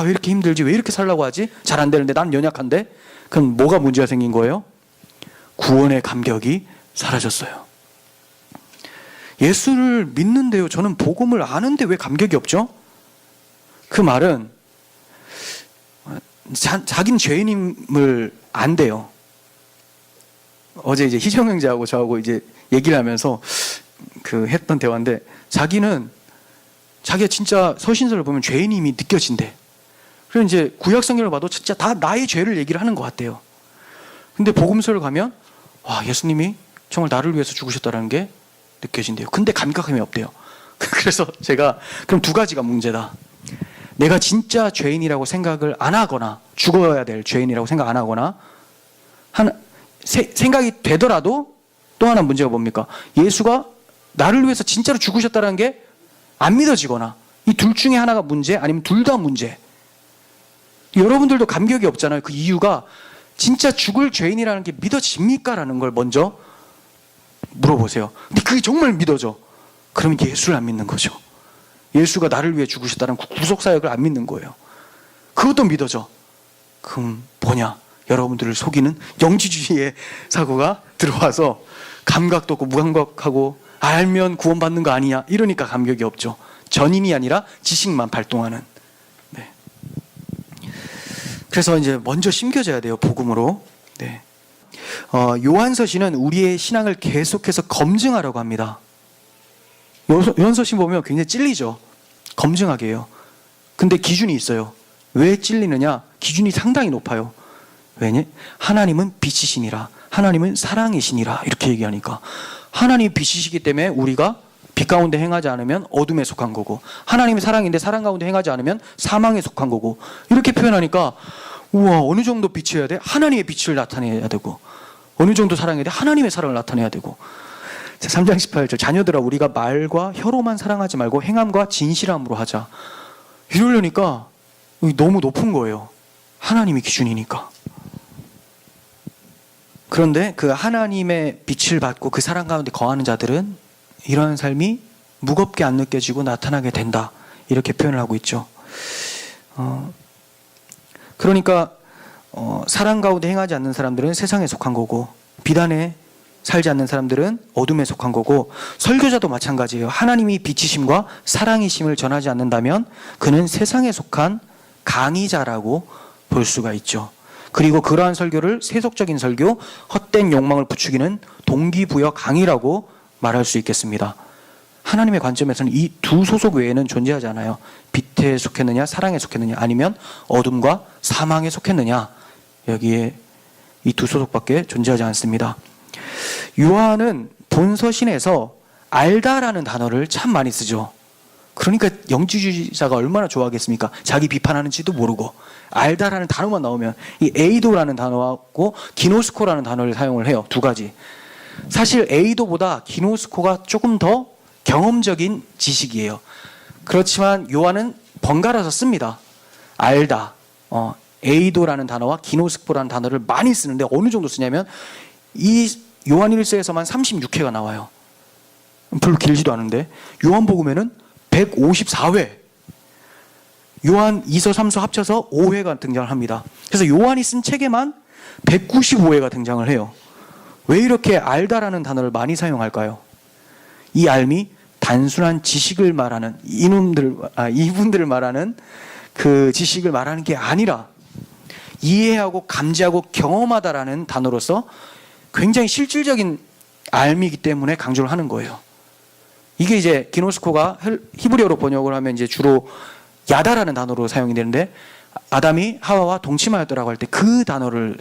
왜 이렇게 힘들지? 왜 이렇게 살라고 하지? 잘 안 되는데 난 연약한데? 그럼 뭐가 문제가 생긴 거예요? 구원의 감격이 사라졌어요. 예수를 믿는데요, 저는 복음을 아는데 왜 감격이 없죠? 그 말은 자기는 죄인임을 안돼요. 어제 이제 희정 형제하고 저하고 이제 얘기를 하면서 했던 대화인데, 자기가 진짜 서신서를 보면 죄인임이 느껴진대. 그래서 이제 구약 성경을 봐도 진짜 다 나의 죄를 얘기를 하는 것 같대요. 근데 복음서를 가면 예수님이 정말 나를 위해서 죽으셨다는 게 느껴진대요. 근데 감격함이 없대요. 그래서 제가 그럼 두 가지가 문제다. 내가 진짜 죄인이라고 생각을 안 하거나, 죽어야 될 죄인이라고 생각 안 하거나, 생각이 되더라도 또 하나 문제가 뭡니까? 예수가 나를 위해서 진짜로 죽으셨다는 게 안 믿어지거나, 이 둘 중에 하나가 문제, 아니면 둘 다 문제. 여러분들도 감격이 없잖아요. 그 이유가 진짜 죽을 죄인이라는 게 믿어집니까? 라는 걸 먼저 물어보세요. 근데 그게 정말 믿어져. 그러면 예수를 안 믿는 거죠. 예수가 나를 위해 죽으셨다는 구속사역을 안 믿는 거예요. 그것도 믿어져. 그럼 뭐냐? 여러분들을 속이는 영지주의의 사고가 들어와서 감각도 없고 무감각하고, 알면 구원받는 거 아니냐 이러니까 감격이 없죠. 전인이 아니라 지식만 발동하는. 네. 그래서 이제 먼저 심겨져야 돼요, 복음으로. 네. 요한서신은 우리의 신앙을 계속해서 검증하려고 합니다. 요한서신 보면 굉장히 찔리죠. 검증하게 해요. 근데 기준이 있어요. 왜 찔리느냐? 기준이 상당히 높아요. 왜냐? 하나님은 빛이시니라, 하나님은 사랑이시니라 이렇게 얘기하니까, 하나님이 빛이시기 때문에 우리가 빛 가운데 행하지 않으면 어둠에 속한 거고, 하나님이 사랑인데 사랑 가운데 행하지 않으면 사망에 속한 거고, 이렇게 표현하니까 우와, 어느 정도 빛이어야 돼? 하나님의 빛을 나타내야 되고, 어느 정도 사랑해야 돼? 하나님의 사랑을 나타내야 되고. 3장 18절, 자녀들아 우리가 말과 혀로만 사랑하지 말고 행함과 진실함으로 하자. 이러려니까 너무 높은 거예요. 하나님이 기준이니까. 그런데 그 하나님의 빛을 받고 그 사랑 가운데 거하는 자들은 이러한 삶이 무겁게 안 느껴지고 나타나게 된다, 이렇게 표현을 하고 있죠. 그러니까 사랑 가운데 행하지 않는 사람들은 세상에 속한 거고, 비단에 살지 않는 사람들은 어둠에 속한 거고, 설교자도 마찬가지예요. 하나님이 빛이심과 사랑이심을 전하지 않는다면 그는 세상에 속한 강의자라고 볼 수가 있죠. 그리고 그러한 설교를 세속적인 설교, 헛된 욕망을 부추기는 동기부여 강의라고 말할 수 있겠습니다. 하나님의 관점에서는 이 두 소속 외에는 존재하지 않아요. 빛에 속했느냐, 사랑에 속했느냐, 아니면 어둠과 사망에 속했느냐, 여기에 이 두 소속밖에 존재하지 않습니다. 요한은 본서신에서 알다라는 단어를 참 많이 쓰죠. 그러니까 영지주의자가 얼마나 좋아하겠습니까? 자기 비판하는지도 모르고 알다라는 단어만 나오면 이 에이도라는 단어하고 기노스코라는 단어를 사용을 해요. 두 가지. 사실 에이도보다 기노스코가 조금 더 경험적인 지식이에요. 그렇지만 요한은 번갈아서 씁니다. 알다, 에이도라는 단어와 기노스코라는 단어를 많이 쓰는데 어느 정도 쓰냐면 이 요한 1서에서만 36회가 나와요. 별로 길지도 않은데 요한복음에는 154회, 요한 2서 3서 합쳐서 5회가 등장을 합니다. 그래서 요한이 쓴 책에만 195회가 등장을 해요. 왜 이렇게 알다라는 단어를 많이 사용할까요? 이 알미 단순한 지식을 말하는 이분들을 말하는 그 지식을 말하는 게 아니라 이해하고 감지하고 경험하다라는 단어로서 굉장히 실질적인 알미이기 때문에 강조를 하는 거예요. 이게 이제 기노스코가 히브리어로 번역을 하면 이제 주로 야다라는 단어로 사용이 되는데 아담이 하와와 동침하였더라고 할 때 그 단어를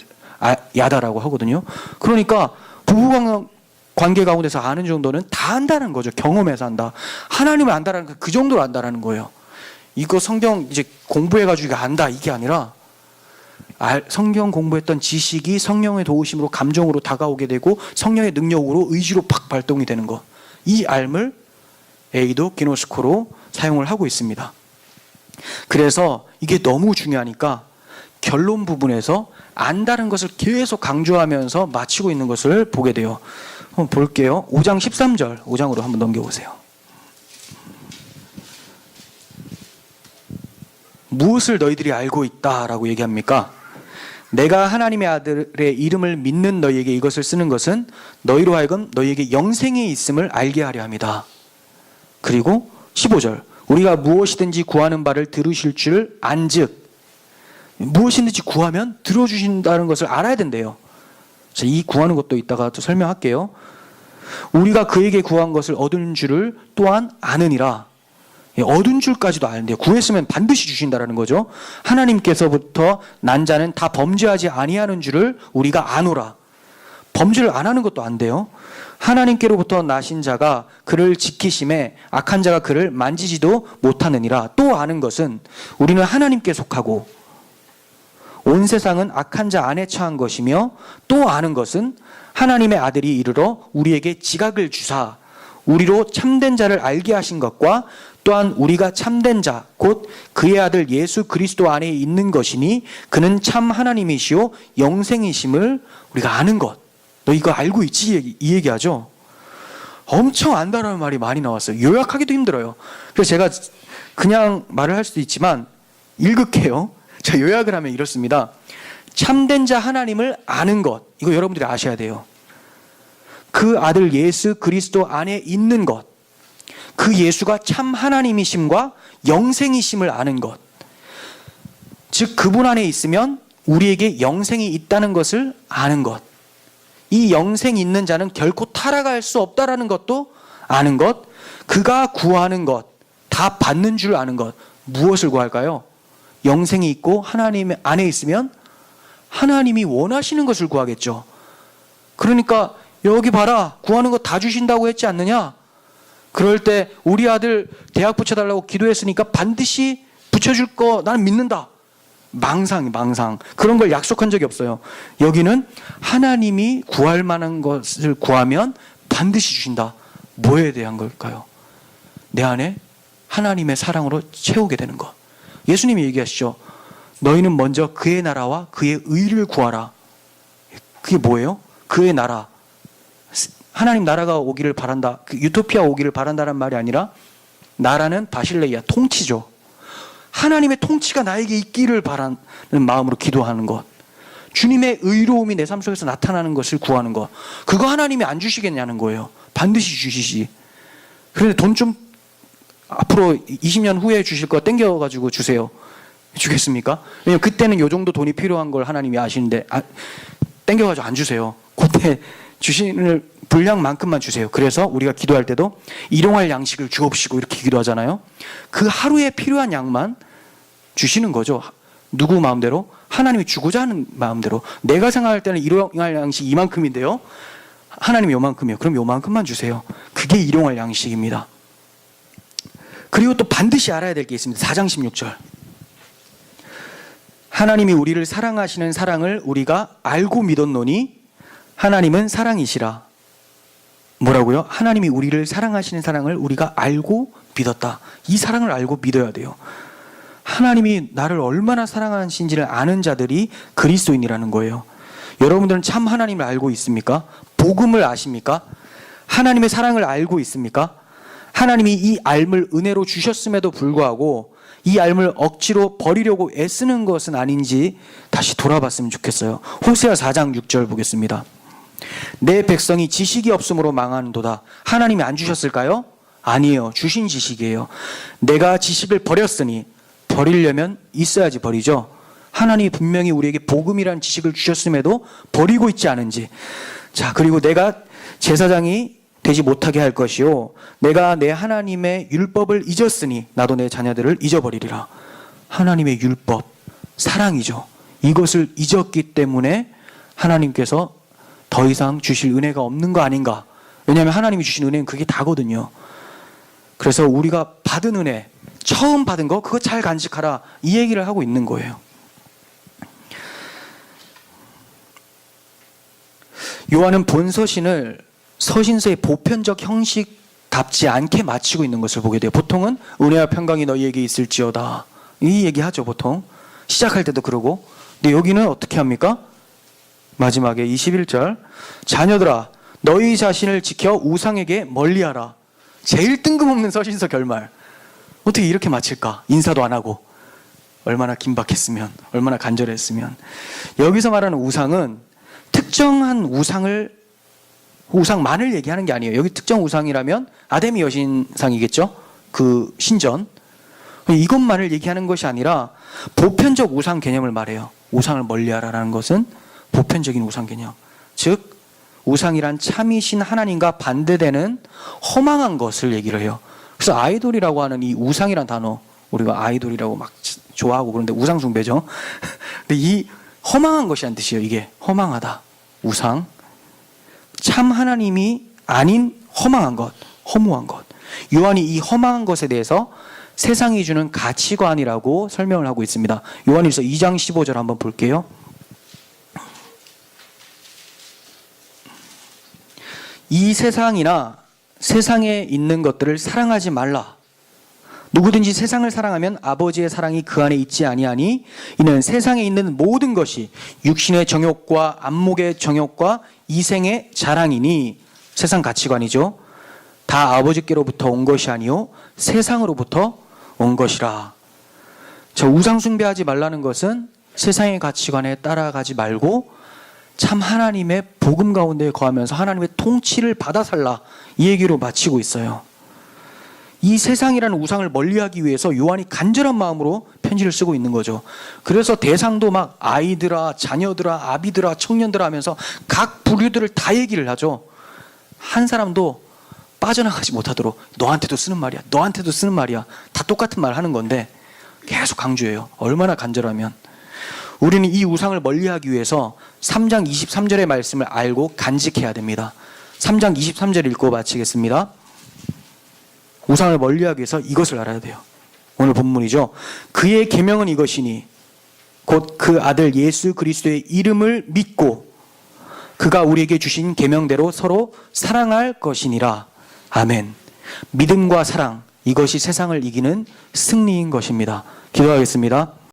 야다라고 하거든요. 그러니까 부부 관계 가운데서 아는 정도는 다 안다는 거죠. 경험해서 안다. 하나님을 안다라는 그 정도로 안다라는 거예요. 이거 성경 이제 공부해가지고 안다 이게 아니라 성경 공부했던 지식이 성령의 도우심으로 감정으로 다가오게 되고 성령의 능력으로 의지로 팍 발동이 되는 것. 이 알을 에이도 기노스코로 사용을 하고 있습니다. 그래서 이게 너무 중요하니까 결론 부분에서 안다는 것을 계속 강조하면서 마치고 있는 것을 보게 돼요. 한번 볼게요. 5장 13절 5장으로 한번 넘겨보세요. 무엇을 너희들이 알고 있다라고 얘기합니까? 내가 하나님의 아들의 이름을 믿는 너희에게 이것을 쓰는 것은 너희로 하여금 너희에게 영생이 있음을 알게 하려 합니다. 그리고 15절 우리가 무엇이든지 구하는 바를 들으실 줄 안즉 무엇이든지 구하면 들어주신다는 것을 알아야 된대요. 자, 이 구하는 것도 이따가 또 설명할게요. 우리가 그에게 구한 것을 얻은 줄을 또한 아느니라. 얻은 줄까지도 아는데요. 구했으면 반드시 주신다라는 거죠. 하나님께서부터 난 자는 다 범죄하지 아니하는 줄을 우리가 아노라. 범죄를 안 하는 것도 안돼요. 하나님께로부터 나신 자가 그를 지키심에 악한 자가 그를 만지지도 못하느니라. 또 아는 것은 우리는 하나님께 속하고 온 세상은 악한 자 안에 처한 것이며 또 아는 것은 하나님의 아들이 이르러 우리에게 지각을 주사 우리로 참된 자를 알게 하신 것과 또한 우리가 참된 자 곧 그의 아들 예수 그리스도 안에 있는 것이니 그는 참 하나님이시오 영생이심을 우리가 아는 것. 너 이거 알고 있지? 이 얘기하죠. 엄청 안다라는 말이 많이 나왔어요. 요약하기도 힘들어요. 그래서 제가 그냥 말을 할 수도 있지만 읽을게요. 자, 요약을 하면 이렇습니다. 참된 자 하나님을 아는 것. 이거 여러분들이 아셔야 돼요. 그 아들 예수 그리스도 안에 있는 것. 그 예수가 참 하나님이심과 영생이심을 아는 것. 즉 그분 안에 있으면 우리에게 영생이 있다는 것을 아는 것. 이 영생이 있는 자는 결코 타락할 수 없다라는 것도 아는 것. 그가 구하는 것. 다 받는 줄 아는 것. 무엇을 구할까요? 영생이 있고 하나님 안에 있으면 하나님이 원하시는 것을 구하겠죠. 그러니까 여기 봐라 구하는 거 다 주신다고 했지 않느냐? 그럴 때 우리 아들 대학 붙여달라고 기도했으니까 반드시 붙여줄 거 나는 믿는다. 망상. 그런 걸 약속한 적이 없어요. 여기는 하나님이 구할 만한 것을 구하면 반드시 주신다. 뭐에 대한 걸까요? 내 안에 하나님의 사랑으로 채우게 되는 것. 예수님이 얘기하시죠. 너희는 먼저 그의 나라와 그의 의를 구하라. 그게 뭐예요? 그의 나라. 하나님 나라가 오기를 바란다. 그 유토피아 오기를 바란다는 말이 아니라 나라는 바실레이아, 통치죠. 하나님의 통치가 나에게 있기를 바라는 마음으로 기도하는 것. 주님의 의로움이 내 삶 속에서 나타나는 것을 구하는 것. 그거 하나님이 안 주시겠냐는 거예요. 반드시 주시지. 그런데 돈 좀 앞으로 20년 후에 주실 거 땡겨가지고 주세요. 주겠습니까? 왜냐면 그때는 요 정도 돈이 필요한 걸 하나님이 아시는데 땡겨가지고 안 주세요. 그때 주시는 분량만큼만 주세요. 그래서 우리가 기도할 때도 일용할 양식을 주옵시고 이렇게 기도하잖아요. 그 하루에 필요한 양만 주시는 거죠. 누구 마음대로? 하나님이 주고자 하는 마음대로. 내가 생각할 때는 일용할 양식 이만큼인데요, 하나님이 요만큼이요. 그럼 요만큼만 주세요. 그게 일용할 양식입니다. 그리고 또 반드시 알아야 될 게 있습니다. 4장 16절. 하나님이 우리를 사랑하시는 사랑을 우리가 알고 믿었노니 하나님은 사랑이시라. 뭐라고요? 하나님이 우리를 사랑하시는 사랑을 우리가 알고 믿었다. 이 사랑을 알고 믿어야 돼요. 하나님이 나를 얼마나 사랑하신지를 아는 자들이 그리스도인이라는 거예요. 여러분들은 참 하나님을 알고 있습니까? 복음을 아십니까? 하나님의 사랑을 알고 있습니까? 하나님이 이 알을 은혜로 주셨음에도 불구하고 이 알을 억지로 버리려고 애쓰는 것은 아닌지 다시 돌아봤으면 좋겠어요. 호세아 4장 6절 보겠습니다. 내 백성이 지식이 없음으로 망하는도다. 하나님이 안 주셨을까요? 아니에요. 주신 지식이에요. 내가 지식을 버렸으니, 버리려면 있어야지 버리죠. 하나님이 분명히 우리에게 복음이라는 지식을 주셨음에도 버리고 있지 않은지. 자, 그리고 내가 제사장이 되지 못하게 할 것이요, 내가 내 하나님의 율법을 잊었으니 나도 내 자녀들을 잊어버리리라. 하나님의 율법, 사랑이죠. 이것을 잊었기 때문에 하나님께서 더 이상 주실 은혜가 없는 거 아닌가. 왜냐하면 하나님이 주신 은혜는 그게 다거든요. 그래서 우리가 받은 은혜, 처음 받은 거 그거 잘 간직하라, 이 얘기를 하고 있는 거예요. 요한은 본 서신을 서신서의 보편적 형식답지 않게 마치고 있는 것을 보게 돼요. 보통은 은혜와 평강이 너희에게 있을지어다, 이 얘기하죠. 보통 시작할 때도 그러고. 근데 여기는 어떻게 합니까? 마지막에 21절, 자녀들아 너희 자신을 지켜 우상에게 멀리하라. 제일 뜬금없는 서신서 결말. 어떻게 이렇게 마칠까? 인사도 안 하고. 얼마나 긴박했으면, 얼마나 간절했으면. 여기서 말하는 우상은 특정한 우상만을 얘기하는 게 아니에요. 여기 특정 우상이라면 아데미 여신상이겠죠? 그 신전. 이것만을 얘기하는 것이 아니라 보편적 우상 개념을 말해요. 우상을 멀리하라라는 것은 보편적인 우상 개념. 즉 우상이란 참이신 하나님과 반대되는 허망한 것을 얘기를 해요. 그래서 아이돌이라고 하는 이 우상이란 단어, 우리가 아이돌이라고 막 좋아하고 그런데 우상 숭배죠. 근데 이 허망한 것이란 뜻이에요. 이게 허망하다, 우상. 참 하나님이 아닌 허망한 것, 허무한 것. 요한이 이 허망한 것에 대해서 세상이 주는 가치관이라고 설명을 하고 있습니다. 요한일서 2장 15절 한번 볼게요. 이 세상이나 세상에 있는 것들을 사랑하지 말라. 누구든지 세상을 사랑하면 아버지의 사랑이 그 안에 있지 아니하니 이는 세상에 있는 모든 것이 육신의 정욕과 안목의 정욕과 이생의 자랑이니, 세상 가치관이죠. 다 아버지께로부터 온 것이 아니요 세상으로부터 온 것이라. 저 우상 숭배하지 말라는 것은 세상의 가치관에 따라가지 말고 참 하나님의 복음 가운데 거하면서 하나님의 통치를 받아 살라, 이 얘기로 마치고 있어요. 이 세상이라는 우상을 멀리하기 위해서 요한이 간절한 마음으로 편지를 쓰고 있는 거죠. 그래서 대상도 막 아이들아, 자녀들아, 아비들아, 청년들아 하면서 각 부류들을 다 얘기를 하죠. 한 사람도 빠져나가지 못하도록 너한테도 쓰는 말이야, 너한테도 쓰는 말이야, 다 똑같은 말 하는 건데 계속 강조해요. 얼마나 간절하면. 우리는 이 우상을 멀리하기 위해서 3장 23절의 말씀을 알고 간직해야 됩니다. 3장 23절 읽고 마치겠습니다. 우상을 멀리하기 위해서 이것을 알아야 돼요. 오늘 본문이죠. 그의 계명은 이것이니 곧 그 아들 예수 그리스도의 이름을 믿고 그가 우리에게 주신 계명대로 서로 사랑할 것이니라. 아멘. 믿음과 사랑, 이것이 세상을 이기는 승리인 것입니다. 기도하겠습니다.